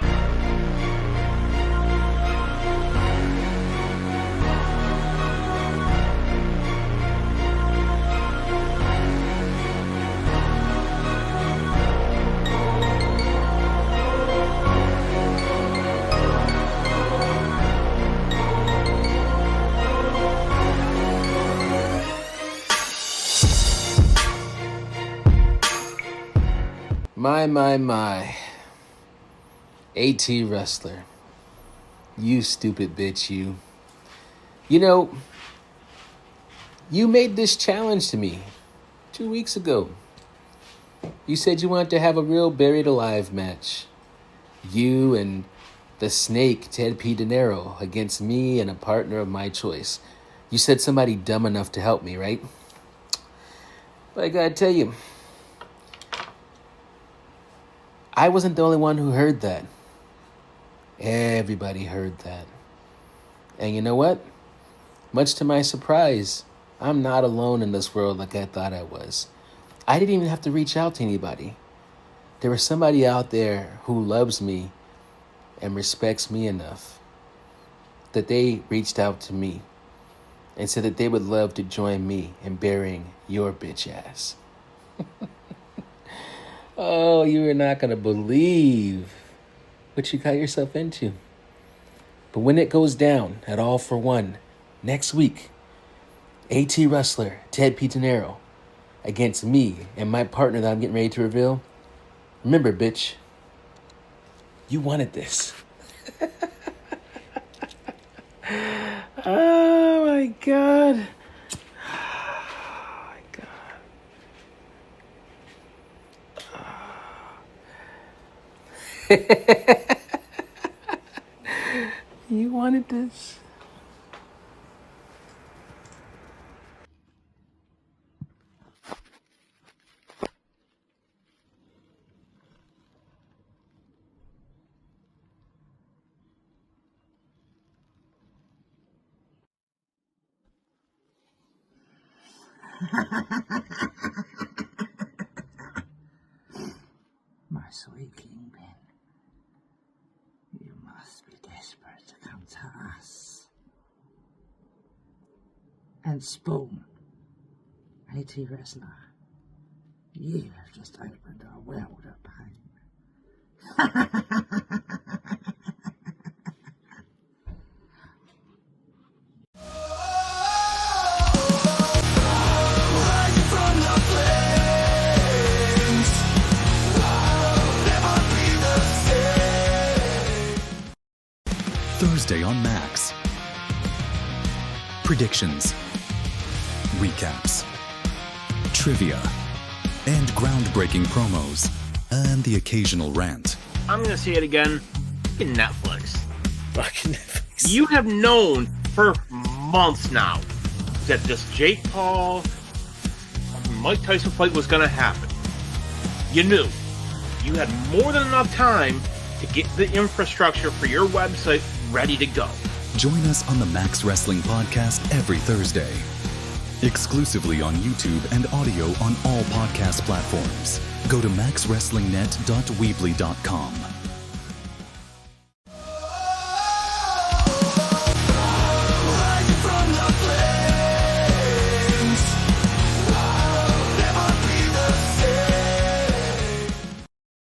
My. AT Wrestler. You stupid bitch, you. You know, you made this challenge to me 2 weeks ago. You said you wanted to have a real buried alive match. You and the snake, Ted P. De Niro, against me and a partner of my choice. You said somebody dumb enough to help me, right? But I gotta tell you, I wasn't the only one who heard that. Everybody heard that. And you know what? Much to my surprise, I'm not alone in this world like I thought I was. I didn't even have to reach out to anybody. There was somebody out there who loves me and respects me enough that they reached out to me and said that they would love to join me in burying your bitch ass. Oh, you are not going to believe what you got yourself into. But when it goes down at All for One next week, AT Wrestler Ted P. Dinero against me and my partner that I'm getting ready to reveal, remember, bitch, you wanted this. Oh my God. Oh my God. You wanted this. My sweet Kingpin, you must be desperate to come to us. And Spoon, AT Wrestler, you have just opened our world of pain. Thursday on Max. Predictions, recaps, trivia, and groundbreaking promos, and the occasional rant. I'm going to say it again. Fucking Netflix. Fucking Netflix. You have known for months now that this Jake Paul, Mike Tyson fight was going to happen. You knew. You had more than enough time to get the infrastructure for your website ready to go. Join us on the Max Wrestling Podcast every Thursday. Exclusively on YouTube and audio on all podcast platforms. Go to maxwrestlingnet.weebly.com.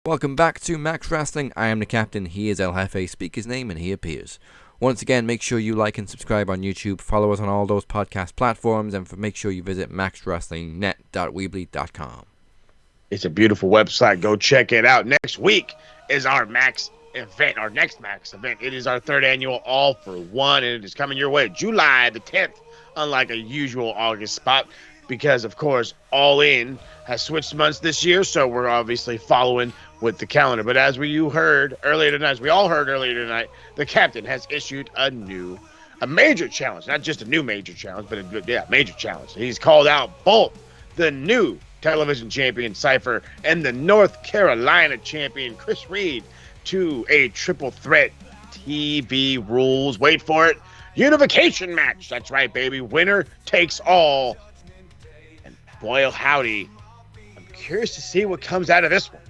Welcome back to Max Wrestling. I am the captain. He is El Jefe. Speak his name and he appears. Once again, make sure you like and subscribe on YouTube. Follow us on all those podcast platforms, and make sure you visit maxwrestlingnet.weebly.com. It's a beautiful website. Go check it out. Next week is our Max event, our next Max event. It is our third annual All for One, and it is coming your way July the 10th, unlike a usual August spot, because, of course, All In has switched months this year, so we're obviously following with the calendar. But as we all heard earlier tonight, the captain has issued a major challenge. Not just a new major challenge, but a major challenge. He's called out both the new television champion, Cypher, and the North Carolina champion, Chris Reed, to a triple threat TV rules. Wait for it. Unification match. That's right, baby. Winner takes all. And boy, oh howdy, I'm curious to see what comes out of this one.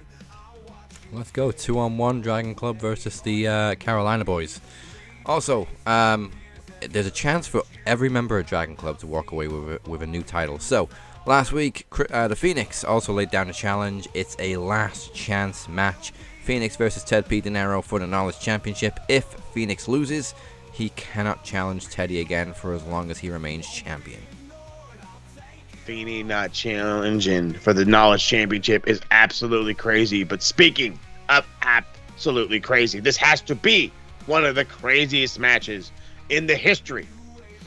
Let's go. 2-on-1 Dragon Club versus the Carolina boys. Also, there's a chance for every member of Dragon Club to walk away with a new title. So, last week, the Phoenix also laid down a challenge. It's a last chance match. Phoenix versus Ted P. Dinero for the Knowledge Championship. If Phoenix loses, he cannot challenge Teddy again for as long as he remains champion. Feeney not challenging for the Knowledge Championship is absolutely crazy. But speaking of absolutely crazy, this has to be one of the craziest matches in the history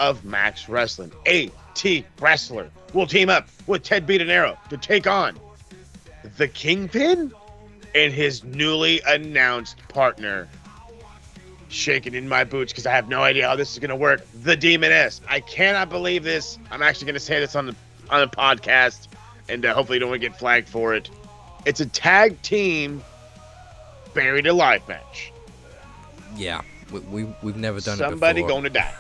of Max Wrestling. AT Wrestler will team up with Ted B. Dinero to take on the Kingpin and his newly announced partner. Shaking in my boots because I have no idea how this is going to work. The Demon S. I cannot believe this. I'm actually going to say this on the podcast, and hopefully don't get flagged for it. It's a tag team buried alive match. Yeah, we've never done Somebody it before. gonna die.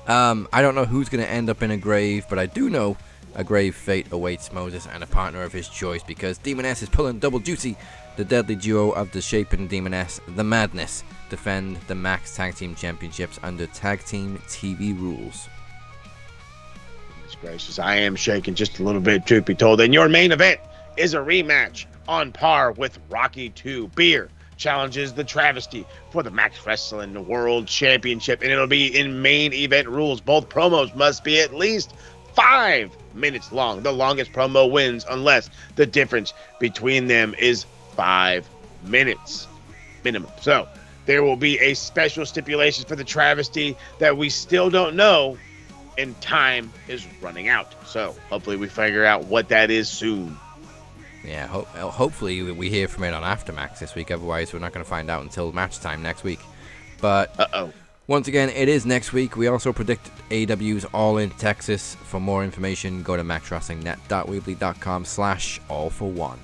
I don't know who's going to end up in a grave, but I do know a grave fate awaits Moses and a partner of his choice, because Demon S is pulling double duty. The deadly duo of the Shape and Demon S, The Madness, defend the Max Tag Team Championships under Tag Team TV rules. Goodness gracious, I am shaking just a little bit, truth be told. And your main event is a rematch on par with Rocky II. Beer, challenges the travesty for the Max Wrestling World Championship, and it'll be in main event rules. Both promos must be at least 5 minutes long. The longest promo wins unless the difference between them is 5 minutes minimum. So there will be a special stipulation for the travesty that we still don't know, and time is running out. So hopefully we figure out what that is soon. Yeah, hopefully we hear from it on Aftermax this week. Otherwise, we're not going to find out until match time next week. But once again, it is next week. We also predict AEW's All In Texas. For more information, go to maxwrestlingnet.weebly.com/all-for-one.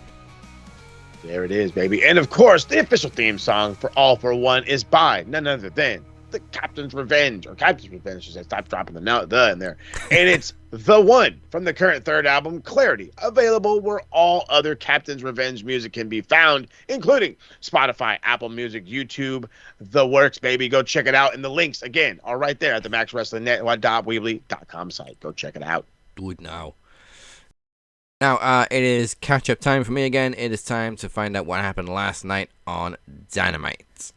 There it is, baby. And of course, the official theme song for All For One is by none other than the Captain's Revenge, or Captain's Revenge. She said, stop dropping the in there. And it's The One from the current third album, Clarity, available where all other Captain's Revenge music can be found, including Spotify, Apple Music, YouTube, the works, baby. Go check it out. And the links, again, are right there at the maxwrestlingnet.weebly.com site. Go check it out. Do it now. Now, it is catch-up time for me again. It is time to find out what happened last night on Dynamite.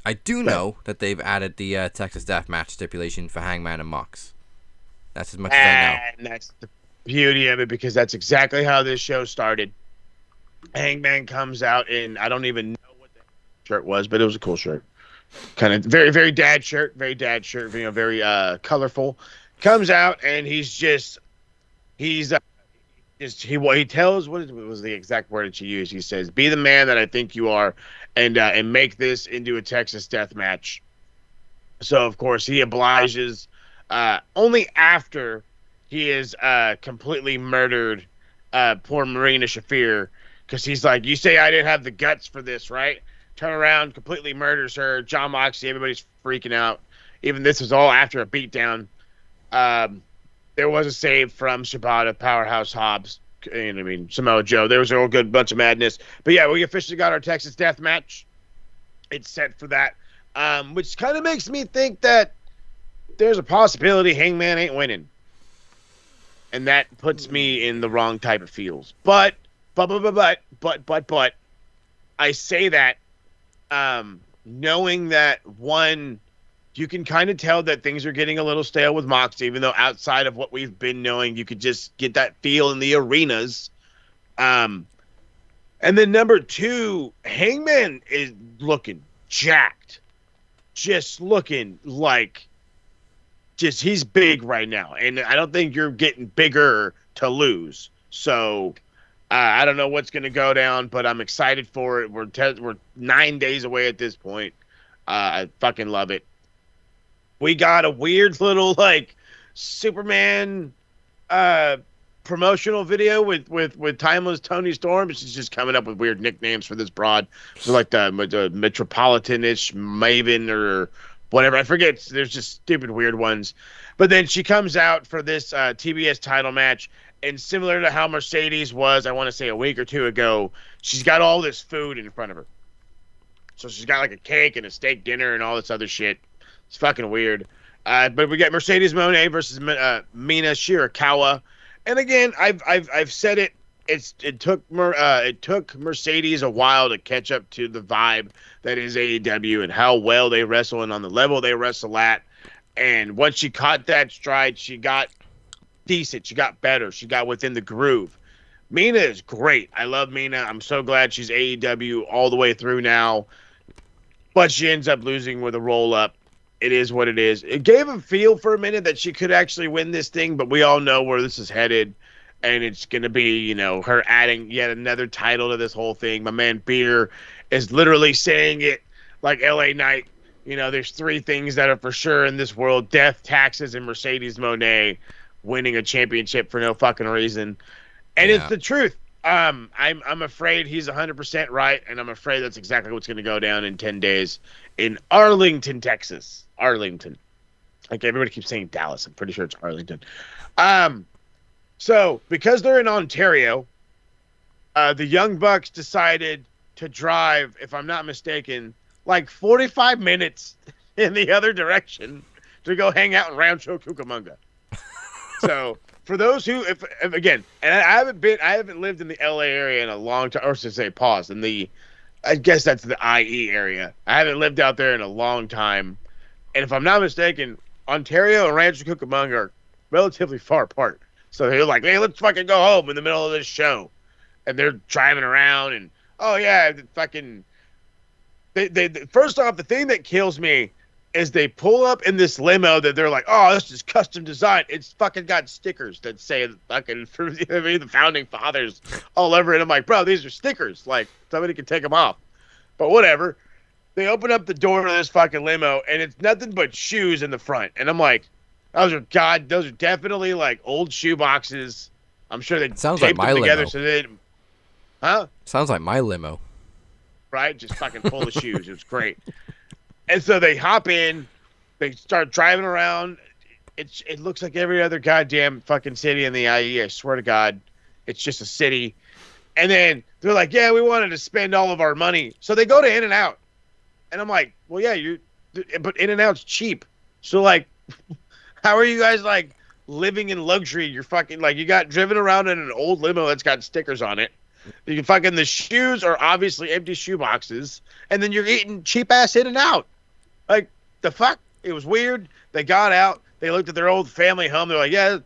I do know that they've added the Texas Death Match stipulation for Hangman and Mox. That's as much as I know. And that's the beauty of it, because that's exactly how this show started. Hangman comes out in, I don't even know what the shirt was, but it was a cool shirt. Kind of very, very dad shirt, very colorful. Comes out and he tells, what was the exact word that she used? He says, "Be the man that I think you are, and make this into a Texas death match." So of course he obliges, only after he is completely murdered poor Marina Shafir, because he's like, "You say I didn't have the guts for this, right?" Turn around, completely murders her. John Moxley, everybody's freaking out. Even this was all after a beatdown. There was a save from Shibata, Powerhouse Hobbs, and Samoa Joe. There was a whole good bunch of madness. But yeah, we officially got our Texas Death Match. It's set for that, which kind of makes me think that there's a possibility Hangman ain't winning. And that puts me in the wrong type of feels. But, I say that knowing that, one, you can kind of tell that things are getting a little stale with Mox, even though outside of what we've been knowing, you could just get that feel in the arenas. And then number two, Hangman is looking jacked. Just looking like, he's big right now. And I don't think you're getting bigger to lose. So I don't know what's going to go down, but I'm excited for it. We're 9 days away at this point. I fucking love it. We got a weird little Superman promotional video with Timeless Tony Storm. She's just coming up with weird nicknames for this broad. So like the Metropolitan-ish Maven or whatever. I forget. There's just stupid weird ones. But then she comes out for this TBS title match, and similar to how Mercedes was, I want to say a week or two ago, she's got all this food in front of her. So she's got a cake and a steak dinner and all this other shit. It's fucking weird. But we got Mercedes Moné versus Mina Shirakawa. And again, I've said it. It took Mercedes a while to catch up to the vibe that is AEW and how well they wrestle and on the level they wrestle at. And once she caught that stride, she got decent. She got better. She got within the groove. Mina is great. I love Mina. I'm so glad she's AEW all the way through now. But she ends up losing with a roll-up. It is what it is. It gave a feel for a minute that she could actually win this thing, but we all know where this is headed. And it's going to be, her adding yet another title to this whole thing. My man Beer is literally saying it like LA Knight. There's 3 things that are for sure in this world: death, taxes, and Mercedes Moné winning a championship for no fucking reason. And It's the truth. I'm afraid he's 100% right, and I'm afraid that's exactly what's going to go down in 10 days in Arlington, Texas. Arlington. Everybody keeps saying Dallas. I'm pretty sure it's Arlington. So, because they're in Ontario, the Young Bucks decided to drive, if I'm not mistaken, 45 minutes in the other direction to go hang out in Rancho Cucamonga. So for those who, if again, and I haven't lived in the LA area in a long time, or to say pause, I guess that's the IE area. I haven't lived out there in a long time. And if I'm not mistaken, Ontario and Rancho Cucamonga are relatively far apart. So they're like, hey, let's fucking go home in the middle of this show. And they're driving around and, oh, yeah, fucking. They first off, the thing that kills me is they pull up in this limo that they're like, oh, this is custom design. It's fucking got stickers that say fucking for the founding fathers all over it. I'm like, bro, these are stickers. Like, somebody can take them off. But whatever. They open up the door to this fucking limo, and it's nothing but shoes in the front. And I'm like, those are definitely like old shoe boxes. I'm sure they Sounds taped like my them together limo. so they didn't. Huh? Sounds like my limo. Right? Just fucking full of shoes. It was great. And so they hop in, they start driving around. It looks like every other goddamn fucking city in the IE. I swear to God, it's just a city. And then they're like, yeah, we wanted to spend all of our money. So they go to In-N-Out. And I'm like, well, yeah, but In-N-Out's cheap. So, like, how are you guys, like, living in luxury? You're fucking, like, you got driven around in an old limo that's got stickers on it. You fucking, the shoes are obviously empty shoe boxes. And then you're eating cheap-ass In-N-Out. Like, the fuck? It was weird. They got out. They looked at their old family home. They're like, yeah,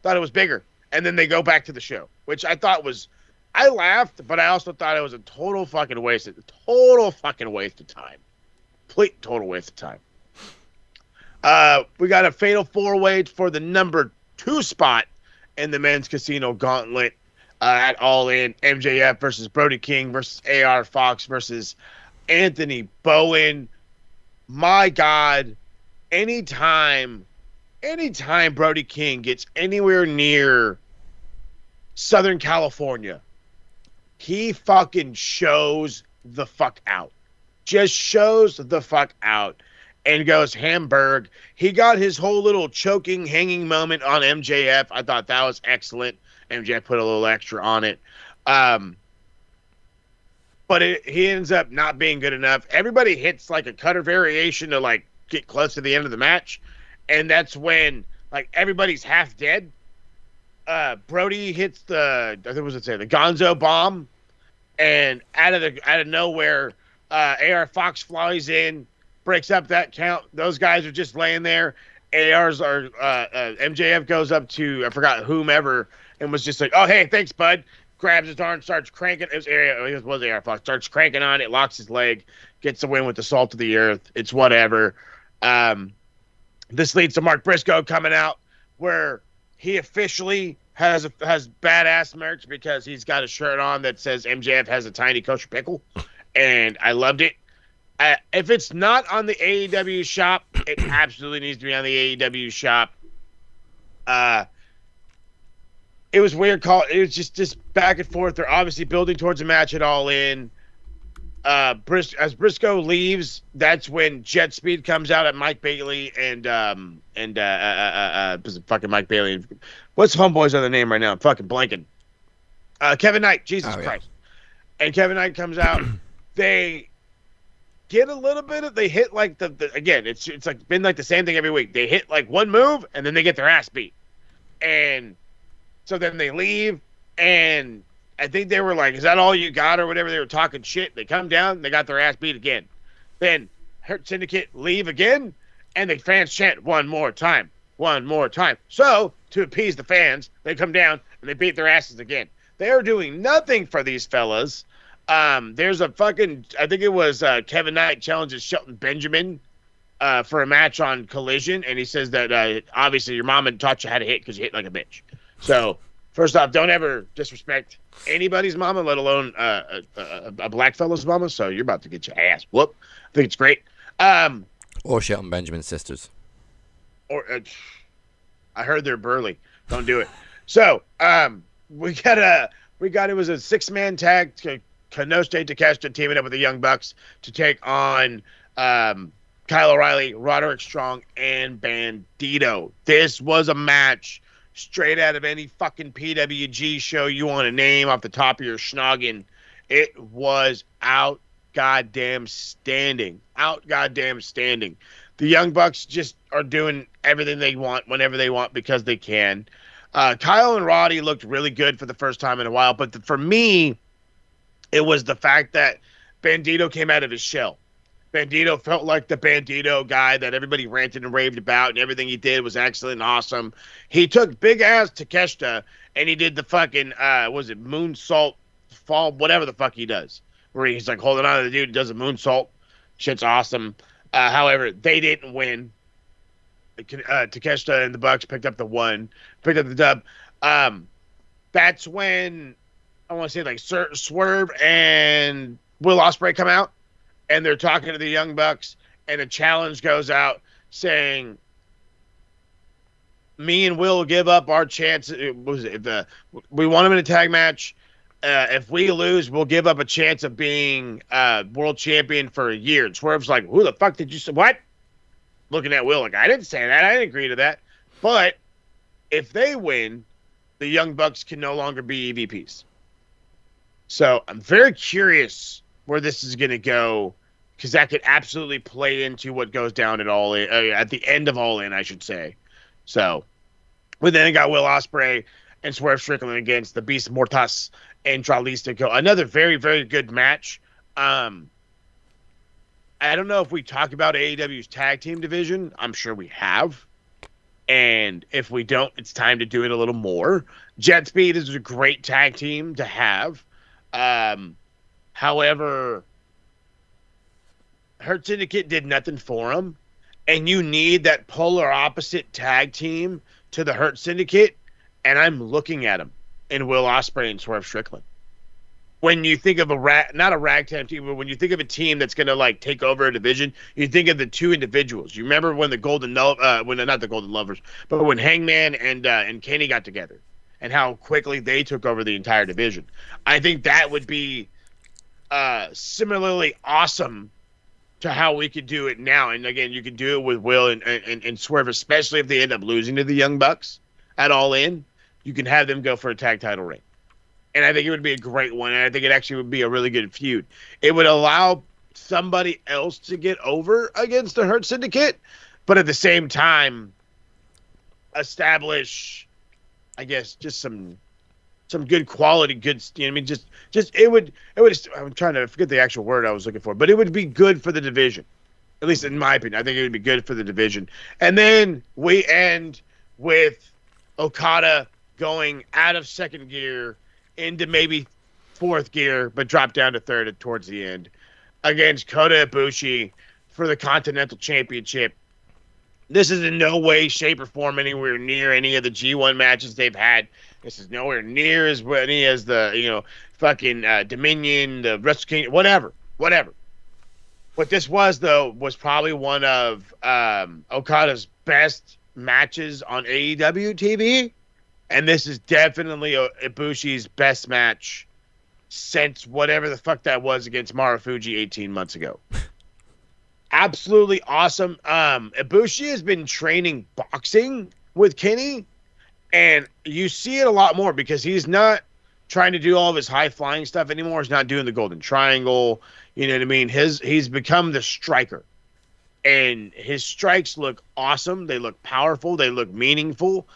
thought it was bigger. And then they go back to the show, which I thought was, I laughed, but I also thought it was a total fucking waste of time. Complete total waste of time. We got a fatal 4-way for the number 2 spot in the men's casino gauntlet at All In. MJF versus Brody King versus AR Fox versus Anthony Bowen. My God, anytime Brody King gets anywhere near Southern California, he fucking shows the fuck out. Just shows the fuck out and goes Hamburg. He got his whole little choking, hanging moment on MJF. I thought that was excellent. MJF put a little extra on it. But he ends up not being good enough. Everybody hits like a cutter variation to like get close to the end of the match. And that's when like everybody's half dead. Brody hits the Gonzo bomb, and out of nowhere, AR Fox flies in, breaks up that count. Those guys are just laying there. MJF goes up to, I forgot whomever, and was just like, oh, hey, thanks, bud. Grabs his arm, starts cranking. It was AR Fox. Starts cranking on it, locks his leg, gets the win with the salt of the earth. It's whatever. This leads to Mark Briscoe coming out, where he officially has badass merch because he's got a shirt on that says MJF has a tiny kosher pickle, and I loved it. If it's not on the AEW shop, it absolutely needs to be on the AEW shop. It was weird call. It was just back and forth. They're obviously building towards a match at All In. As Briscoe leaves, that's when Jet Speed comes out at Mike Bailey and fucking Mike Bailey. What's Homeboy's other name right now? I'm fucking blanking. Kevin Knight. Jesus Christ. And Kevin Knight comes out. They get a little bit of, they hit like the again, it's like been like the same thing every week. They hit like one move and then they get their ass beat. And so then they leave, and I think they were like, is that all you got or whatever? They were talking shit. They come down, they got their ass beat again. Then Hurt Syndicate leave again, and the fans chant one more time. So to appease the fans, they come down and they beat their asses again. They are doing nothing for these fellas. There's a fucking, I think it was Kevin Knight challenges Shelton Benjamin for a match on Collision, and he says that obviously your mom taught you how to hit because you hit like a bitch. So first off, don't ever disrespect anybody's mama, let alone a black fella's mama. So you're about to get your ass whooped. I think it's great. Or Shelton Benjamin's sisters. Or I heard they're burly. Don't do it. So we got it was a 6-man tag. Kanoste Takeshita teaming up with the Young Bucks to take on Kyle O'Reilly, Roderick Strong, and Bandito. This was a match straight out of any fucking PWG show you want to name off the top of your schnoggin. It was goddamn standing. Out goddamn standing. The Young Bucks just are doing everything they want whenever they want because they can. Kyle and Roddy looked really good for the first time in a while, but for me, it was the fact that Bandito came out of his shell. Bandito felt like the Bandito guy that everybody ranted and raved about, and everything he did was excellent and awesome. He took big ass Takeshita and he did the fucking was it moonsault fall, whatever the fuck he does, where he's like holding on to the dude, does a moonsault. Shit's awesome. However, they didn't win. Takeshita and the Bucks picked up the dub. That's when I want to say like Swerve and Will Ospreay come out, and they're talking to the Young Bucks, and a challenge goes out saying, "Me and Will give up our chance. We want him in a tag match. If we lose, we'll give up a chance of being world champion for a year." And Swerve's like, "Who the fuck did you say? What?" Looking at Will like, "I didn't say that. I didn't agree to that." But if they win, the Young Bucks can no longer be EVPs. So I'm very curious where this is going to go, because that could absolutely play into what goes down at All In, at the end of All In, I should say. So, but then I got Will Ospreay and Swerve Strickland against the Beast Mortas and Dralistico. Another very, very good match. I don't know if we talked about AEW's tag team division. I'm sure we have. And if we don't, it's time to do it a little more. Jet Speed is a great tag team to have. However, Hurt Syndicate did nothing for him. And you need that polar opposite tag team to the Hurt Syndicate. And I'm looking at him in Will Ospreay and Swerve Strickland. When you think of not a ragtag team, but when you think of a team that's going to like take over a division, you think of the two individuals. You remember when not the Golden Lovers, but when Hangman and Kenny got together, and how quickly they took over the entire division. I think that would be similarly awesome to how we could do it now. And again, you could do it with Will and Swerve, especially if they end up losing to the Young Bucks at All In. You can have them go for a tag title reign. And I think it would be a great one. And I think it actually would be a really good feud. It would allow somebody else to get over against the Hurt Syndicate, but at the same time, establish, I guess, just some good quality, good. You know what I mean, just it would. I'm trying to forget the actual word I was looking for, but it would be good for the division. At least in my opinion, I think it would be good for the division. And then we end with Okada going out of second gear into maybe fourth gear, but drop down to third towards the end against Kota Ibushi for the Continental Championship. This is in no way, shape, or form anywhere near any of the G1 matches they've had. This is nowhere near as many as the, fucking Dominion, the Wrestle Kingdom, whatever. What this was, though, was probably one of Okada's best matches on AEW TV. And this is definitely Ibushi's best match since whatever the fuck that was against Marufuji 18 months ago. Absolutely awesome. Ibushi has been training boxing with Kenny, and you see it a lot more because he's not trying to do all of his high-flying stuff anymore. He's not doing the Golden Triangle. You know what I mean? He's become the striker, and his strikes look awesome. They look powerful. They look meaningful.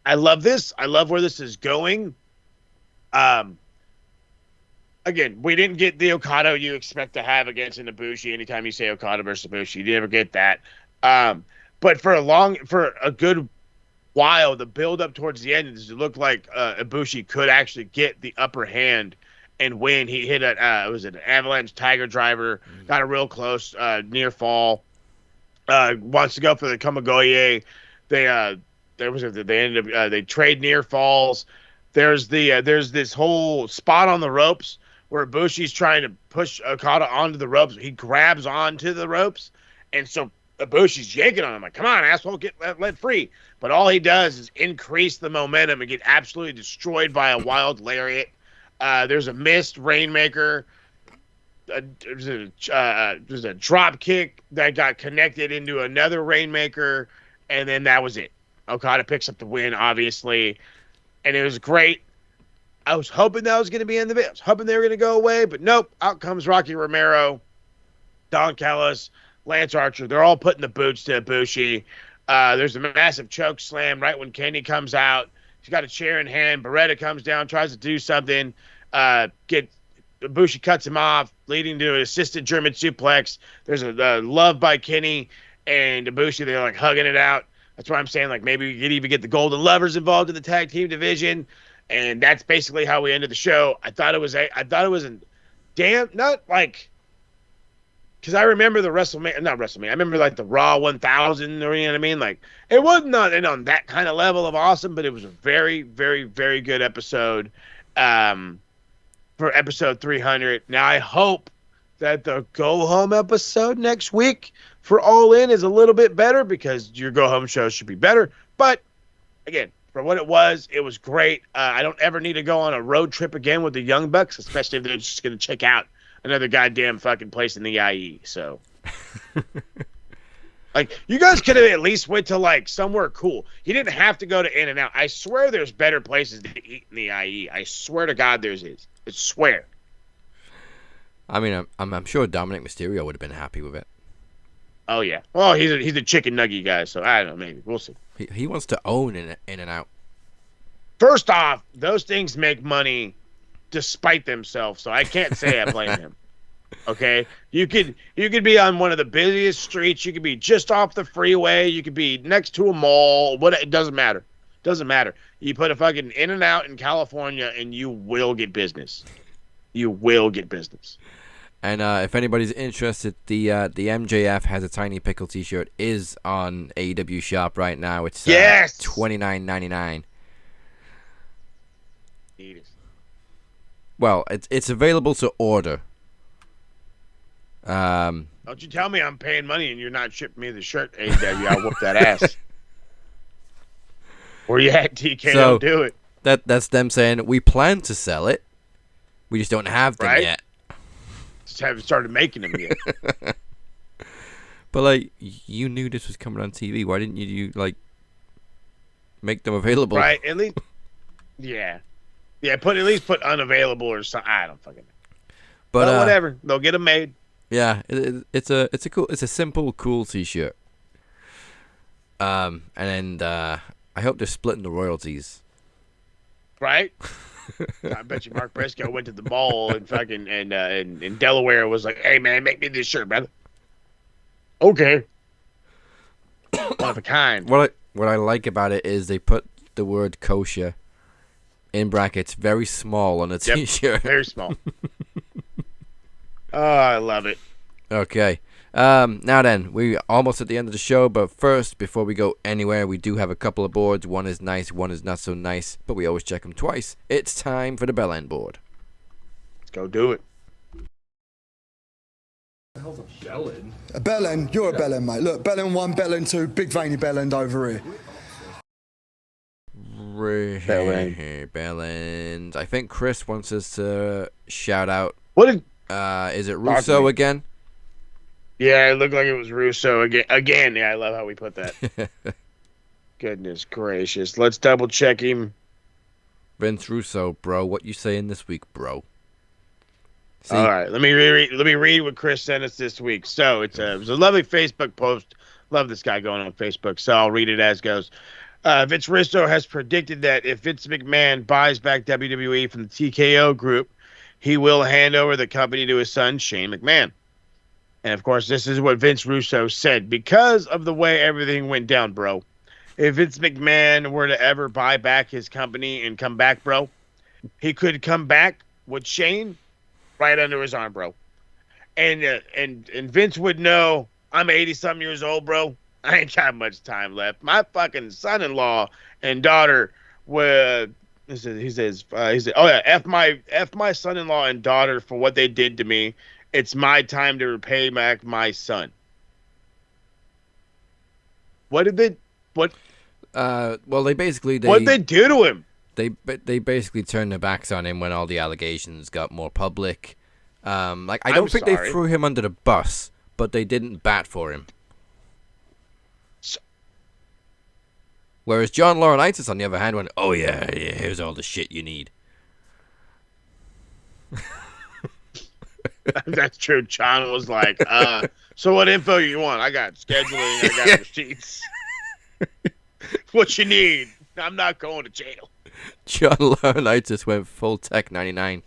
I love this. I love where this is going. Again, we didn't get the Okada you expect to have against an Ibushi. Anytime you say Okada versus Ibushi, you never get that. But for a good while, the build up towards the end, it looked like Ibushi could actually get the upper hand and win. He hit an avalanche tiger driver, got a real close near fall. Wants to go for the Kamagoye. They trade near falls. There's this whole spot on the ropes where Ibushi's trying to push Okada onto the ropes. He grabs onto the ropes, and so Ibushi's yanking on him like, "Come on, asshole, get let free." But all he does is increase the momentum and get absolutely destroyed by a wild lariat. There's a missed Rainmaker. There's a drop kick that got connected into another Rainmaker, and then that was it. Okada picks up the win, obviously, and it was great. I was hoping that was going to be in the video. I was hoping they were going to go away, but nope. Out comes Rocky Romero, Don Callis, Lance Archer. They're all putting the boots to Ibushi. There's a massive choke slam right when Kenny comes out. He's got a chair in hand. Beretta comes down, tries to do something. Ibushi cuts him off, leading to an assisted German suplex. There's a love by Kenny and Ibushi. They're like hugging it out. That's why I'm saying like maybe we could even get the Golden Lovers involved in the tag team division. And that's basically how we ended the show. I thought it was not like, because I remember the not WrestleMania. I remember like the Raw 1000, or you know what I mean? Like it was not on that kind of level of awesome, but it was a very, very, very good episode for episode 300. Now I hope that the go home episode next week for All In is a little bit better, because your go home show should be better. But again, for what it was great. I don't ever need to go on a road trip again with the Young Bucks, especially if they're just going to check out another goddamn fucking place in the IE. So, like, you guys could have at least went to, like, somewhere cool. You didn't have to go to In-N-Out. I swear there's better places to eat in the IE. I swear to God there's is. I swear. I mean, I'm sure Dominic Mysterio would have been happy with it. Oh, yeah. Well, he's a chicken nugget guy, so I don't know. Maybe. We'll see. He wants to own In-N-Out. First off, those things make money despite themselves, so I can't say I blame him. Okay? You could be on one of the busiest streets. You could be just off the freeway. You could be next to a mall. It doesn't matter. Doesn't matter. You put a fucking In-N-Out in California, and you will get business. You will get business. And if anybody's interested, the MJF has a Tiny Pickle T-shirt is on AEW Shop right now. It's $29.99. Well, it's available to order. Don't you tell me I'm paying money and you're not shipping me the shirt, AEW. I'll whoop that ass. Where you at, TK? Don't do it. That's them saying we plan to sell it. We just don't have them yet. Just haven't started making them yet. But like, you knew this was coming on TV. Why didn't you like make them available? Right? At least, yeah. At least put unavailable or something. I don't fucking know. But whatever, they'll get them made. Yeah, it's a simple, cool T-shirt. And I hope they're splitting the royalties. Right? I bet you Mark Briscoe went to the mall and fucking in Delaware was like, "Hey man, make me this shirt, brother." Okay. One of a kind. What I like about it is they put the word kosher in brackets very small on a T-shirt. Very small. Oh, I love it. Okay. Now then, we're almost at the end of the show, but first, before we go anywhere, we do have a couple of boards. One is nice, one is not so nice, but we always check them twice. It's time for the bell end board. Let's go do it. A bellend? You're a bellend, mate. Look, bellend 1, bellend 2, big veiny bellend over here. Bellend. I think Chris wants us to shout out. Is it Russo again? Yeah, it looked like it was Russo again. Yeah, I love how we put that. Goodness gracious. Let's double check him. Vince Russo, bro. What you saying this week, bro? See? All right, let me read what Chris sent us this week. So it was a lovely Facebook post. Love this guy going on Facebook. So I'll read it as goes. Vince Russo has predicted that if Vince McMahon buys back WWE from the TKO group, he will hand over the company to his son, Shane McMahon. And, of course, this is what Vince Russo said. Because of the way everything went down, bro, if Vince McMahon were to ever buy back his company and come back, bro, he could come back with Shane right under his arm, bro. And Vince would know, I'm 80-something years old, bro. I ain't got much time left. My fucking son-in-law and daughter were... He says, oh yeah, F my son-in-law and daughter for what they did to me. It's my time to repay back my son. What did they? What? Well, they basically what did they do to him? They basically turned their backs on him when all the allegations got more public. I don't think they threw him under the bus, but they didn't bat for him. Whereas John Laurinaitis, on the other hand, went, "Oh yeah, here's all the shit you need." That's true. John was like, so what info you want? I got scheduling. I got receipts. What you need? I'm not going to jail. John Laurinaitis went full Tech 99.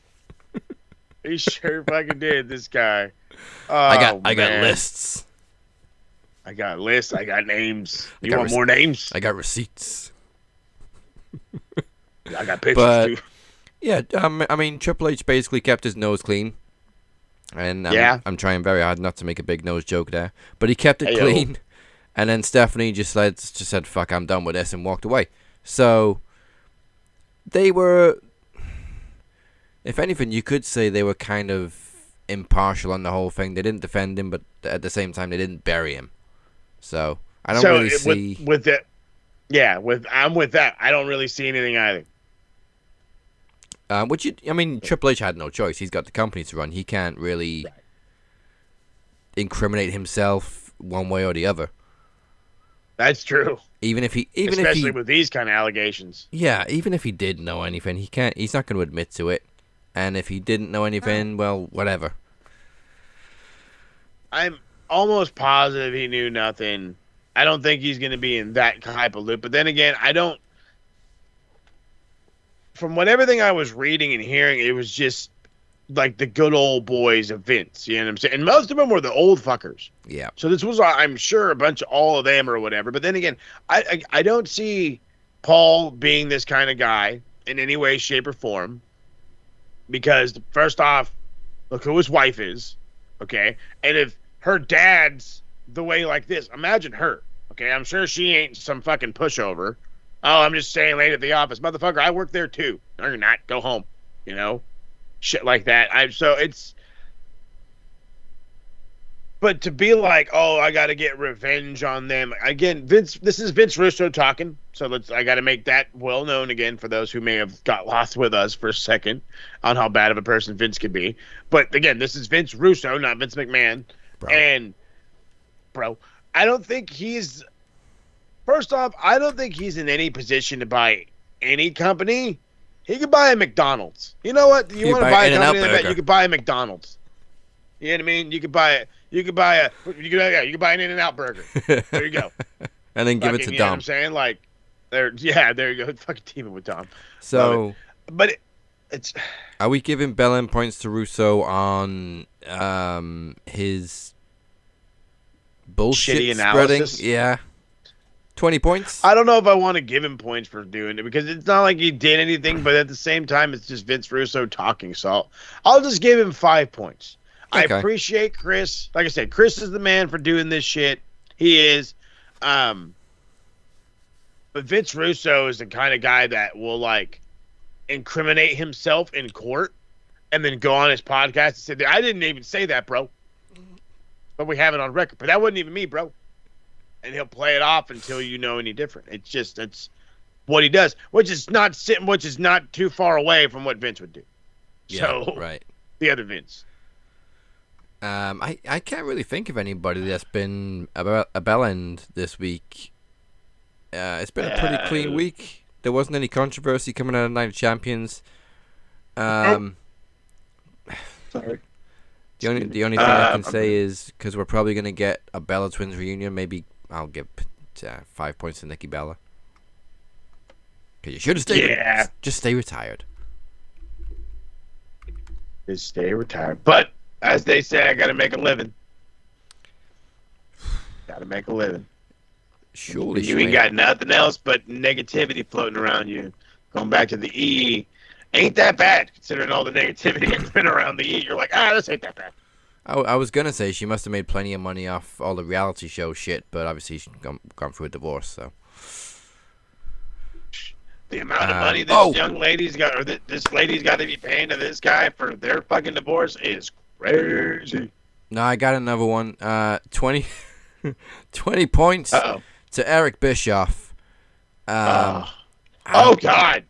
He sure fucking did, this guy. I got lists. I got lists. I got names. You want more names? I got receipts. I got pictures, too. Yeah, I mean, Triple H basically kept his nose clean. And I'm trying very hard not to make a big nose joke there. But he kept it clean. And then Stephanie just said, fuck, I'm done with this, and walked away. So, they were... If anything, you could say they were kind of impartial on the whole thing. They didn't defend him, but at the same time, they didn't bury him. So, I don't really see... With it, yeah, I'm with that. I don't really see anything either. Triple H had no choice. He's got the company to run. He can't really incriminate himself one way or the other. That's true. Especially with these kind of allegations. Yeah, even if he did know anything, he's not going to admit to it. And if he didn't know anything, well, whatever. I'm almost positive he knew nothing. I don't think he's going to be in that type of loop. But then again, from everything I was reading and hearing, it was just like the good old boys of Vince. You know what I'm saying? And most of them were the old fuckers. Yeah. So this was, I'm sure, a bunch of all of them or whatever. But then again, I don't see Paul being this kind of guy in any way, shape, or form. Because, first off, look who his wife is. Okay? And if her dad's the way like this, imagine her. Okay? I'm sure she ain't some fucking pushover. Oh, I'm just staying late at the office. Motherfucker, I work there too. No, you're not. Go home. You know? Shit like that. But to be like, oh, I got to get revenge on them. Again, this is Vince Russo talking. So I got to make that well known again for those who may have got lost with us for a second on how bad of a person Vince could be. But again, this is Vince Russo, not Vince McMahon. And, I don't think he's... First off, I don't think he's in any position to buy any company. He could buy a McDonald's. You know what? You want to buy a company like that? You could buy a McDonald's. You know what I mean? You could buy an In-N-Out burger. There you go. And then give it to Dom. You know what I'm saying? Like, there you go. Fucking team it with Dom. So, but it's. Are we giving Belen points to Russo on his bullshit shitty spreading? analysis? Yeah. 20 points? I don't know if I want to give him points for doing it because it's not like he did anything, but at the same time, it's just Vince Russo talking. So I'll just give him 5 points. Okay. I appreciate Chris. Like I said, Chris is the man for doing this shit. He is. But Vince Russo is the kind of guy that will, like, incriminate himself in court and then go on his podcast and say, I didn't even say that, bro. But we have it on record. But that wasn't even me, bro. And he'll play it off until you know any different. It's what he does, which is not too far away from what Vince would do. Yeah, so, right. The other Vince. I can't really think of anybody that's been a bell end this week. It's been a pretty clean week. There wasn't any controversy coming out of Night of Champions. Sorry. The only thing I can say is because we're probably going to get a Bella Twins reunion, maybe I'll give 5 points to Nikki Bella. Because you should have stayed. Yeah. Just stay retired. Just stay retired. But, as they say, I got to make a living. Got to make a living. Surely, you ain't got nothing else but negativity floating around you. Going back to the E, ain't that bad considering all the negativity that's been around the E. You're like, this ain't that bad. I was gonna say she must have made plenty of money off all the reality show shit, but obviously she's gone through a divorce, so. The amount of money this young lady's got, or this lady's got to be paying to this guy for their fucking divorce is crazy. No, I got another one. 20 points to Eric Bischoff. God.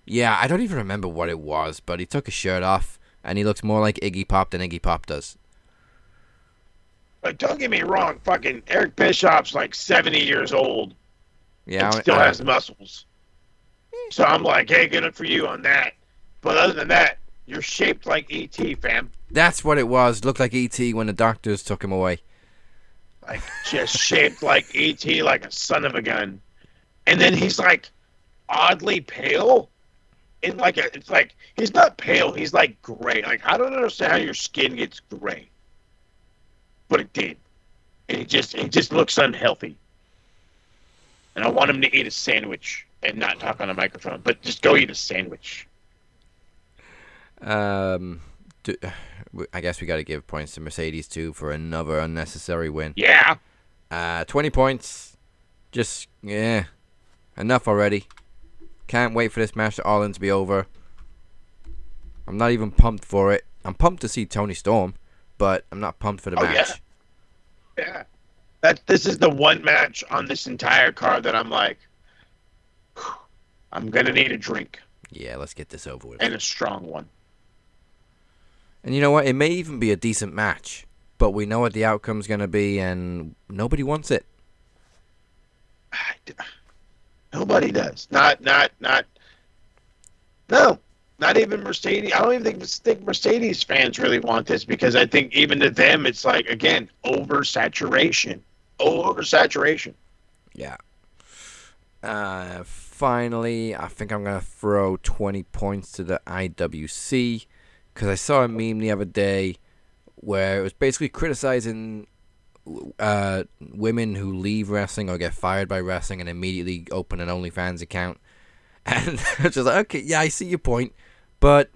Yeah, I don't even remember what it was, but he took his shirt off, and he looks more like Iggy Pop than Iggy Pop does. But don't get me wrong, fucking Eric Bischoff's like 70 years old. Yeah, and still has muscles. So I'm like, hey, good for you on that. But other than that, You're shaped like E.T., fam. That's what it was. Looked like E.T. when the doctors took him away. Like, just shaped like E.T., like a son of a gun. And then he's, like, oddly pale. And, like, it's like, he's not pale. He's, like, gray. Like, I don't understand how your skin gets gray. But it did. And he just looks unhealthy. And I want him to eat a sandwich and not talk on a microphone. But just go eat a sandwich. I guess we got to give points to Mercedes too for another unnecessary win. Yeah. 20 points. Just enough already. Can't wait for this match to All In to be over. I'm not even pumped for it. I'm pumped to see Tony Storm, but I'm not pumped for the match. Yeah. This is the one match on this entire card that I'm like, I'm gonna need a drink. Yeah, let's get this over with. And a strong one. And you know what? It may even be a decent match, but we know what the outcome's going to be, and nobody wants it. Nobody does. No, not even Mercedes. I don't even think Mercedes fans really want this, because I think even to them, it's like, again, oversaturation. Yeah. Finally, I think I'm going to throw 20 points to the IWC. Because I saw a meme the other day where it was basically criticizing women who leave wrestling or get fired by wrestling and immediately open an OnlyFans account. And it's just like, okay, yeah, I see your point. But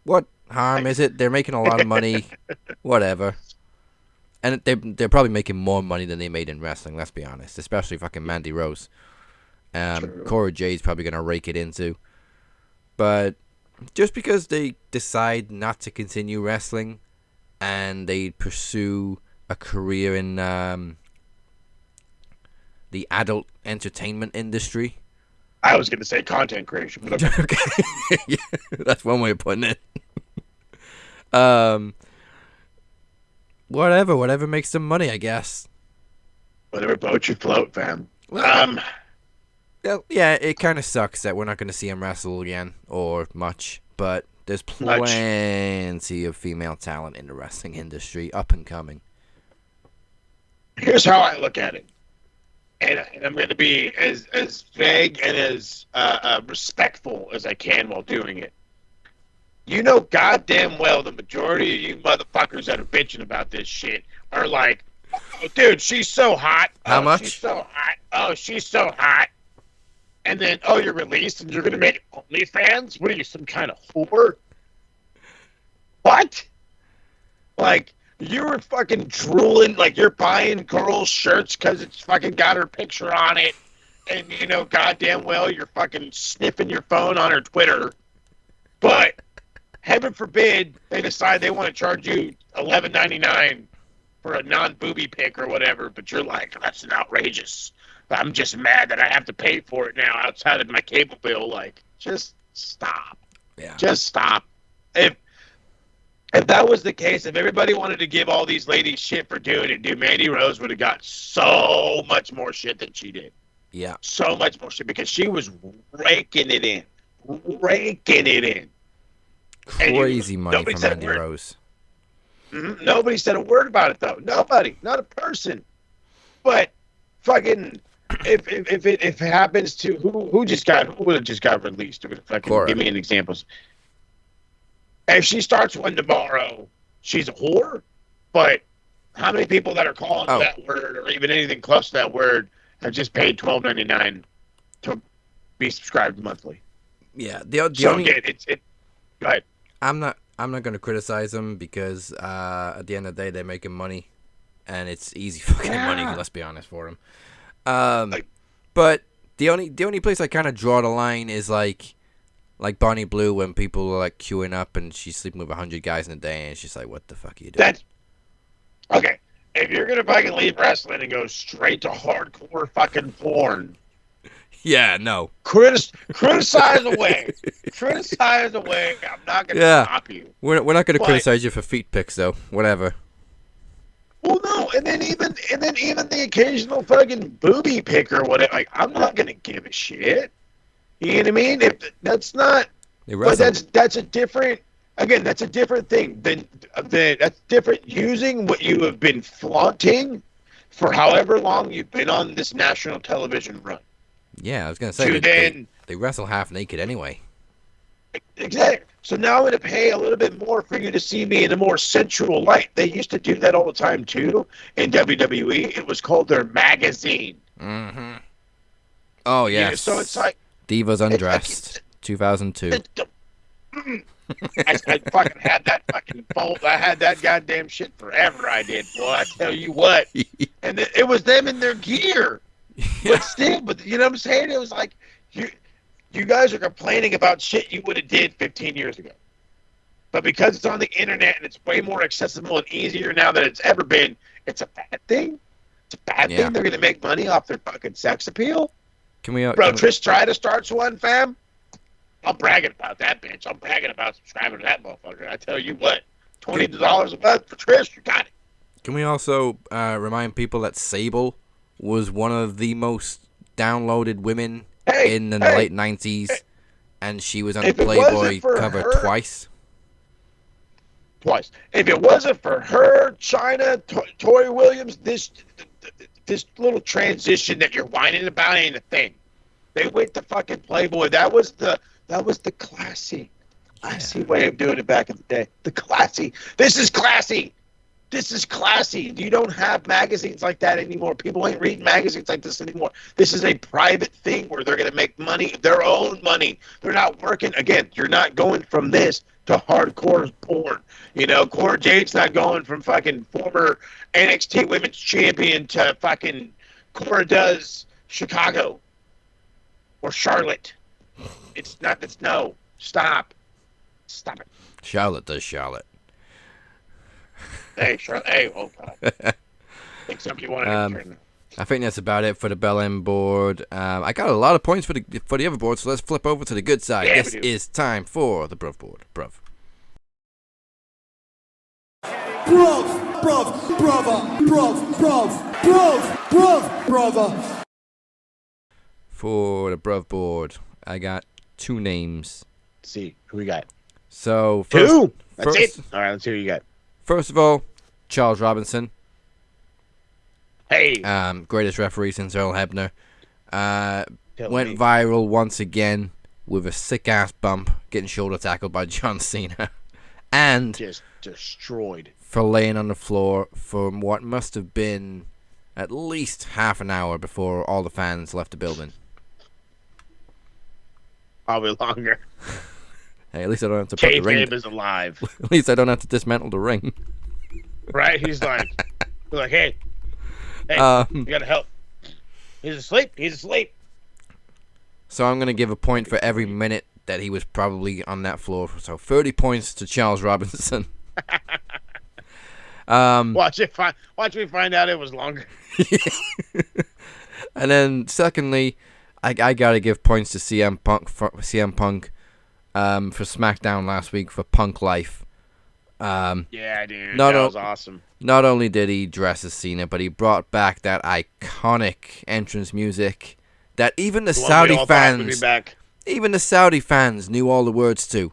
what harm is it? They're making a lot of money. Whatever. And they're probably making more money than they made in wrestling, let's be honest. Especially fucking Mandy Rose. Cora Jade's probably going to rake it into. But just because they decide not to continue wrestling and they pursue a career in the adult entertainment industry. I was going to say content creation. But okay. Yeah, that's one way of putting it. Whatever makes them money, I guess. Whatever boat you float, fam. Yeah, it kind of sucks that we're not going to see him wrestle again, or much, but there's plenty of female talent in the wrestling industry, up and coming. Here's how I look at it, and I'm going to be as vague and as respectful as I can while doing it. You know goddamn well the majority of you motherfuckers that are bitching about this shit are like, oh, dude, she's so hot. How much? She's so hot. Oh, she's so hot. And then, oh, you're released and you're going to make OnlyFans? What are you, some kind of whore? What? Like, you were fucking drooling, like you're buying girls' shirts because it's fucking got her picture on it. And, you know, goddamn well, you're fucking sniffing your phone on her Twitter. But, heaven forbid, they decide they want to charge you $11.99 for a non-booby pic or whatever. But you're like, that's outrageous. I'm just mad that I have to pay for it now outside of my cable bill. Like, just stop. Yeah. Just stop. If that was the case, if everybody wanted to give all these ladies shit for doing it, dude, Mandy Rose would have got so much more shit than she did. Yeah. So much more shit because she was raking it in. Raking it in. Crazy money from Mandy Rose. Mm-hmm. Nobody said a word about it, though. Nobody. Not a person. But fucking... If it happens to who just got released, give me an example. If she starts one tomorrow, she's a whore. But how many people that are calling that word or even anything close to that word have just paid $12.99 to be subscribed monthly? Yeah, Go ahead. I'm not going to criticize them because at the end of the day they're making money, and it's easy fucking money. Let's be honest for them. But the only place I kind of draw the line is like Bonnie Blue when people are like queuing up and she's sleeping with 100 guys in a day and she's like, what the fuck are you doing? That's okay. If you're gonna fucking leave wrestling and go straight to hardcore fucking porn, yeah, no. Criticize away. Criticize away. I'm not gonna stop you. We're not gonna criticize you for feet pics though. Whatever. Well, no, and then even the occasional fucking booby pick or whatever. Like, I'm not gonna give a shit. You know what I mean? If that's not They But wrestle. that's a different. Again, that's a different thing than that's different using what you have been flaunting for however long you've been on this national television run. Yeah, I was gonna say To then they wrestle half naked anyway. exactly. So now I'm going to pay a little bit more for you to see me in a more sensual light. They used to do that all the time too in WWE. It was called their magazine. Mm-hmm. Oh yes. So it's like Divas Undressed, 2002. I fucking had that fucking phone. I had that goddamn shit forever. I did, boy. I tell you what. And it was them in their gear. But still, you know what I'm saying? It was like you guys are complaining about shit you would have did 15 years ago. But because it's on the internet and it's way more accessible and easier now than it's ever been, it's a bad thing. It's a bad thing. They're gonna make money off their fucking sex appeal. Trish Stratus starts one, fam. I'm bragging about that bitch. I'm bragging about subscribing to that motherfucker. I tell you what, $20 a month for Trish, you got it. Can we also remind people that Sable was one of the most downloaded women in the late 90s, and she was on the Playboy cover twice? Twice. If it wasn't for her, China, Tori Williams, this little transition that you're whining about ain't a thing. They went to fucking Playboy. That was the classy way of doing it back in the day. The classy. This is classy. This is classy. You don't have magazines like that anymore. People ain't reading magazines like this anymore. This is a private thing where they're going to make money, their own money. They're not working. Again, you're not going from this to hardcore porn. You know, Cora Jade's not going from fucking former NXT Women's Champion to fucking Cora does Chicago or Charlotte. It's not. It's no. Stop. Stop it. Charlotte does Charlotte. Hey, Charlotte. Hey, oh God. I think somebody wanted to turn. I think that's about it for the Bell End board. I got a lot of points for the other board, so let's flip over to the good side. Yeah, this is time for the Bruv board. Bruv. Brother. For the Bruv board, I got two names. Let's see who we got. So two. That's it. All right, let's see who you got. First of all, Charles Robinson. Hey. Greatest referee since Earl Hebner. Went viral once again with a sick ass bump, getting shoulder tackled by John Cena, and just destroyed for laying on the floor for what must have been at least half an hour before all the fans left the building. Probably longer. Hey, at least I don't have to put the ring. Kayfabe is alive. At least I don't have to dismantle the ring. Right? He's like, hey, you gotta help. He's asleep. So I'm gonna give a point for every minute that he was probably on that floor. So 30 points to Charles Robinson. Watch me find out it was longer. And then secondly, I gotta give points to CM Punk for SmackDown last week for Punk Life. Yeah, dude, that was awesome. Not only did he dress as Cena, but he brought back that iconic entrance music that even the Saudi fans knew all the words to.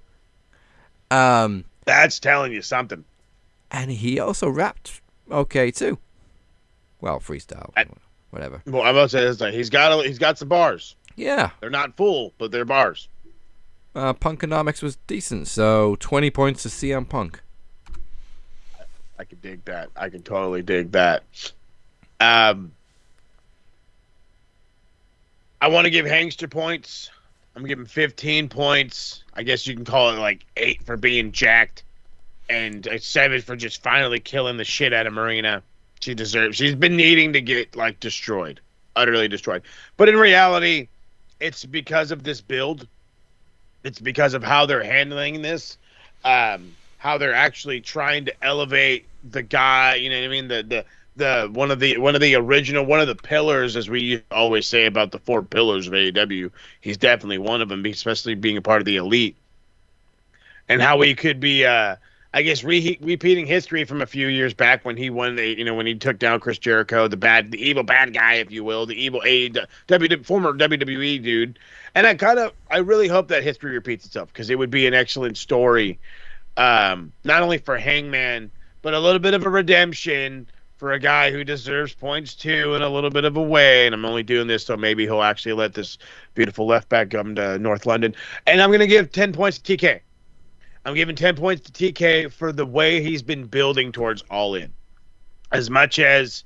That's telling you something. And he also rapped okay too. Well, freestyle, whatever. Well, I'm about to say he's got some bars. Yeah, they're not full, but they're bars. Punkonomics was decent, so 20 points to CM Punk. I can dig that. I can totally dig that. I want to give Hangster points. I'm going to give him 15 points. I guess you can call it like 8 for being jacked and 7 for just finally killing the shit out of Marina. She deserves. She's been needing to get like destroyed, utterly destroyed. But in reality, it's because of this build. It's because of how they're handling this, how they're actually trying to elevate the guy. You know what I mean? The one of the pillars, as we always say about the 4 pillars of AEW. He's definitely one of them, especially being a part of the elite, and how he could be a I guess repeating history from a few years back when he won when he took down Chris Jericho, the evil bad guy, if you will, the evil former WWE dude. And I really hope that history repeats itself, because it would be an excellent story, not only for Hangman, but a little bit of a redemption for a guy who deserves points too, in a little bit of a way. And I'm only doing this so maybe he'll actually let this beautiful left back come to North London. And I'm going to give 10 points to TK. I'm giving 10 points to TK for the way he's been building towards All In. As much as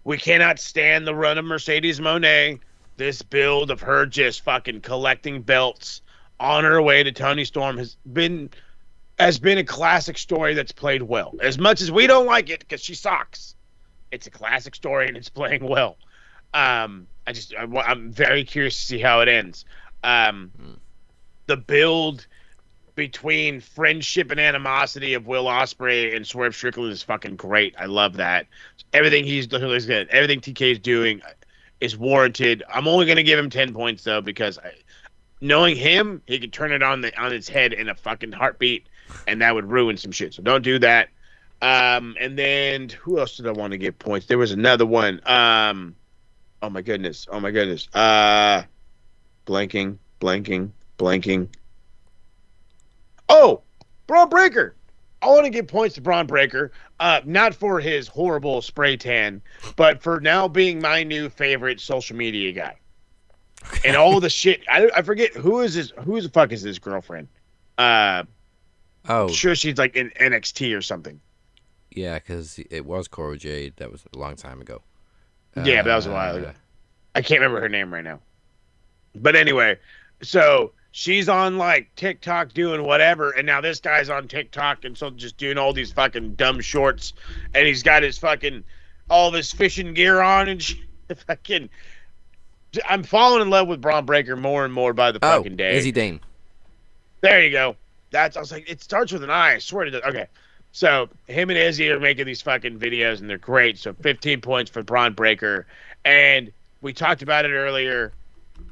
we cannot stand the run of Mercedes Moné, this build of her just fucking collecting belts on her way to Toni Storm has been a classic story that's played well. As much as we don't like it because she sucks, it's a classic story and it's playing well. I'm very curious to see how it ends. The build between friendship and animosity of Will Ospreay and Swerve Strickland is fucking great. I love that. Everything everything TK is doing is warranted. I'm only going to give him 10 points though, because knowing him, he could turn it on its head in a fucking heartbeat, and that would ruin some shit. So don't do that. And then who else did I want to give points? There was another one. Oh my goodness. Blanking. Oh, Braun Breaker. I want to give points to Braun Breaker, not for his horrible spray tan, but for now being my new favorite social media guy. Okay. And all the shit. I forget who the fuck is this girlfriend? I'm sure she's like in NXT or something. Yeah, because it was Cora Jade. That was a long time ago. Yeah, but that was a while ago. I can't remember her name right now. But anyway, so she's on like TikTok doing whatever, and now this guy's on TikTok and so just doing all these fucking dumb shorts, and he's got his fucking all this fishing gear on and fucking. I'm falling in love with Braun Breaker more and more by the fucking day. Izzy Dane. There you go. I was like, it starts with an I swear to God. Okay. So him and Izzy are making these fucking videos, and they're great. So 15 points for Braun Breaker. And we talked about it earlier,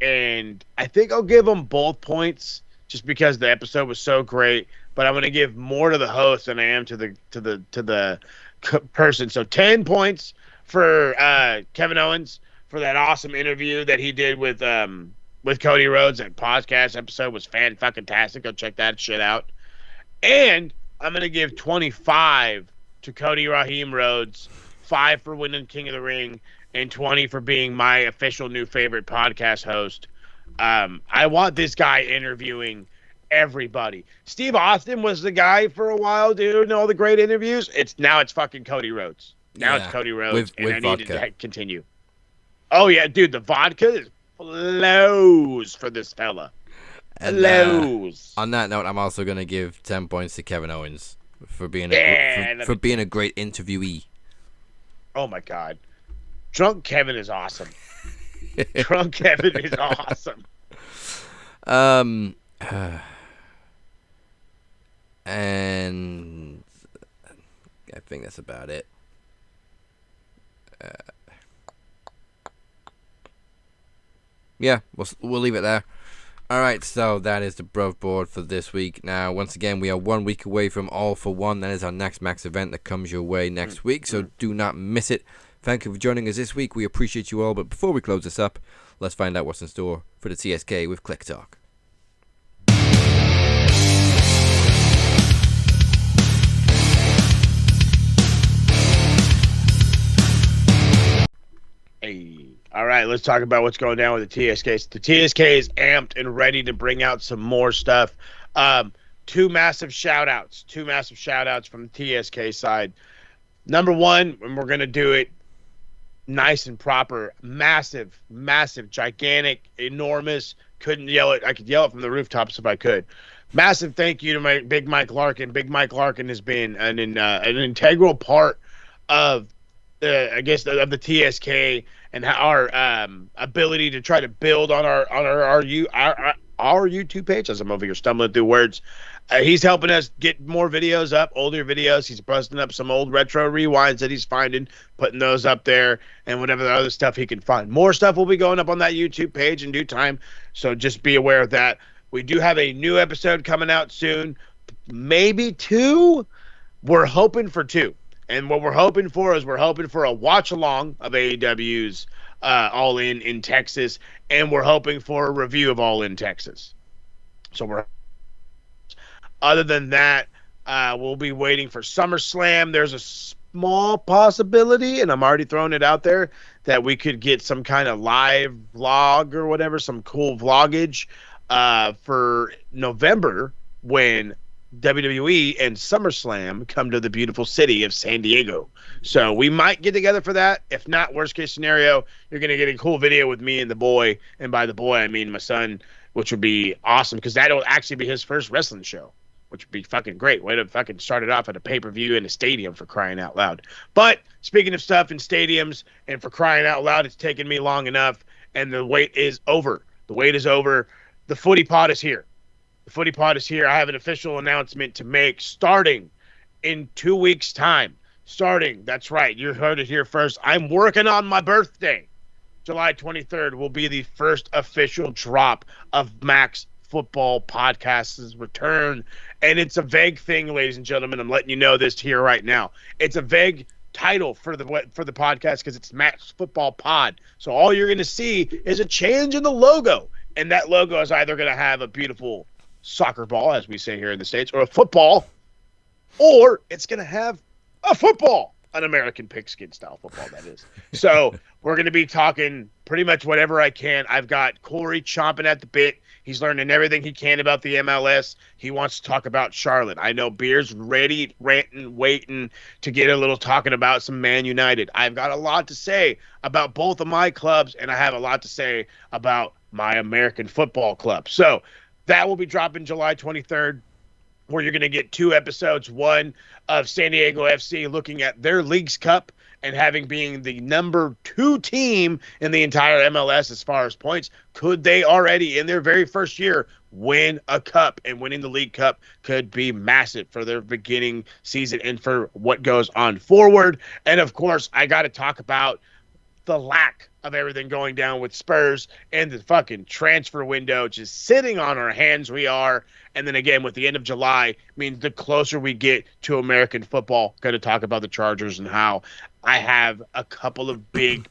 and I think I'll give them both points just because the episode was so great. But I'm going to give more to the host than I am to the person. So 10 points for Kevin Owens for that awesome interview that he did with Cody Rhodes. That podcast episode was fan-fucking-tastic. Go check that shit out. And I'm going to give 25 to Cody Raheem Rhodes, 5 for winning King of the Ring, and 20 for being my official new favorite podcast host. I want this guy interviewing everybody. Steve Austin was the guy for a while, dude, and all the great interviews. It's fucking Cody Rhodes. Now it's Cody Rhodes, and I need to continue. Oh, yeah, dude, the vodka flows for this fella. And, on that note, I'm also going to give 10 points to Kevin Owens for being being a great interviewee. Oh my God, Drunk Kevin is awesome. Drunk Kevin is awesome. And I think that's about it. Yeah, we'll leave it there. All right, so that is the Bruv board for this week. Now, once again, we are 1 week away from All for One. That is our next Max event that comes your way next week, so do not miss it. Thank you for joining us this week. We appreciate you all, but before we close this up, let's find out what's in store for the TSK with Click Talk. Hey. All right, let's talk about what's going down with the TSK. The TSK is amped and ready to bring out some more stuff. Two massive shout-outs from the TSK side. Number one, and we're going to do it nice and proper, massive, gigantic, enormous, couldn't yell it. I could yell it from the rooftops if I could. Massive thank you to my Big Mike Larkin. Big Mike Larkin has been an integral part of of the TSK and our ability to try to build on our YouTube page. As I'm over here stumbling through words, he's helping us get more videos up, older videos. He's busting up some old retro rewinds that he's finding, putting those up there, and whatever other stuff he can find. More stuff will be going up on that YouTube page in due time, so just be aware of that. We do have a new episode coming out soon, maybe 2. We're hoping for 2. And what we're hoping for is we're hoping for a watch along of AEW's All In Texas, and we're hoping for a review of All In Texas. So other than that, we'll be waiting for SummerSlam. There's a small possibility, and I'm already throwing it out there, that we could get some kind of live vlog or whatever, some cool vloggage for November when WWE and SummerSlam come to the beautiful city of San Diego. So we might get together for that. If not, worst case scenario, you're going to get a cool video with me and the boy. And by the boy, I mean my son, which would be awesome because that'll actually be his first wrestling show, which would be fucking great. Way to fucking start it off at a pay-per-view in a stadium, for crying out loud. But speaking of stuff in stadiums and for crying out loud, it's taken me long enough, and the wait is over. The wait is over. The footy pod is here. The footy pod is here. I have an official announcement to make starting in 2 weeks' time. That's right. You heard it here first. I'm working on my birthday. July 23rd will be the first official drop of Max Football Podcast's return. And it's a vague thing, ladies and gentlemen. I'm letting you know this here right now. It's a vague title for the podcast because it's Max Football Pod. So all you're going to see is a change in the logo. And that logo is either going to have a beautiful soccer ball, as we say here in the States, or a football, or it's going to have a football, an American pigskin style football, that is. So we're going to be talking pretty much whatever I can. I've got Corey chomping at the bit. He's learning everything he can about the MLS. He wants to talk about Charlotte. I know Beer's ready, ranting, waiting to get a little talking about some Man United. I've got a lot to say about both of my clubs, and I have a lot to say about my American football club. So that will be dropping July 23rd, where you're going to get 2 episodes. One of San Diego FC looking at their Leagues Cup and having being the number 2 team in the entire MLS as far as points. Could they already, in their very first year, win a cup? And winning the League Cup could be massive for their beginning season and for what goes on forward. And, of course, I got to talk about the lack of everything going down with Spurs and the fucking transfer window just sitting on our hands. We are. And then again, with the end of July, means the closer we get to American football, going to talk about the Chargers and how I have a couple of big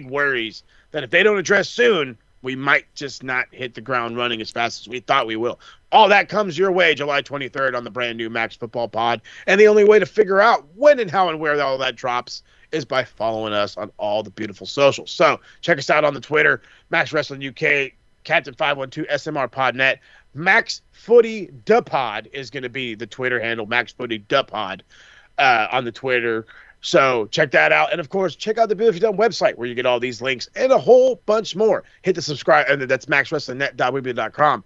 worries that if they don't address soon, we might just not hit the ground running as fast as we thought we will. All that comes your way July 23rd on the brand new Max Football Pod. And the only way to figure out when and how and where all that drops is by following us on all the beautiful socials. So check us out on the Twitter, Max Wrestling UK, Captain 512, SMR Podnet. Max Footy Da Pod is going to be the Twitter handle, Max Footy Da Pod on the Twitter. So check that out. And, of course, check out the Beautifully Done website where you get all these links and a whole bunch more. Hit the subscribe, and that's maxwrestlingnet.weebly.com.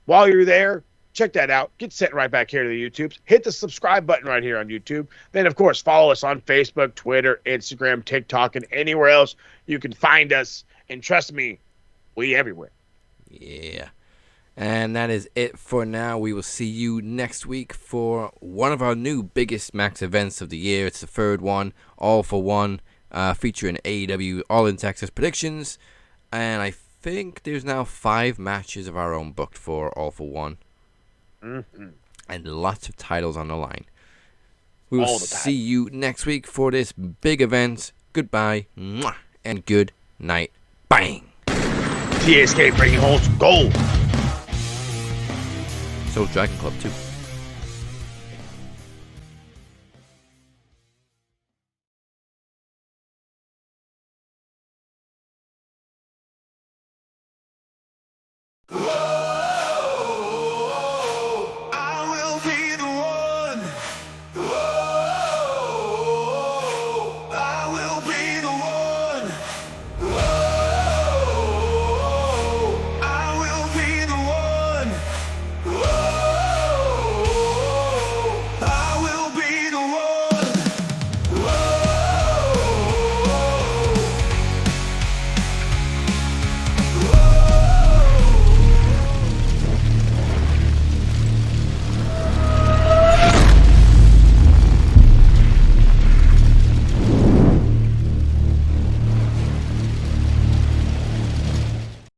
While you're there, check that out. Get sent right back here to the YouTubes. Hit the subscribe button right here on YouTube. Then, of course, follow us on Facebook, Twitter, Instagram, TikTok, and anywhere else you can find us. And trust me, we everywhere. Yeah. And that is it for now. We will see you next week for one of our new biggest Max events of the year. It's the third one, All for One, featuring AEW All in Texas predictions. And I think there's now 5 matches of our own booked for All for One. Mm-hmm. And lots of titles on the line. We will see you next week for this big event. Goodbye, mwah, and good night. Bang! TSK bringing home some gold. So Dragon Club too.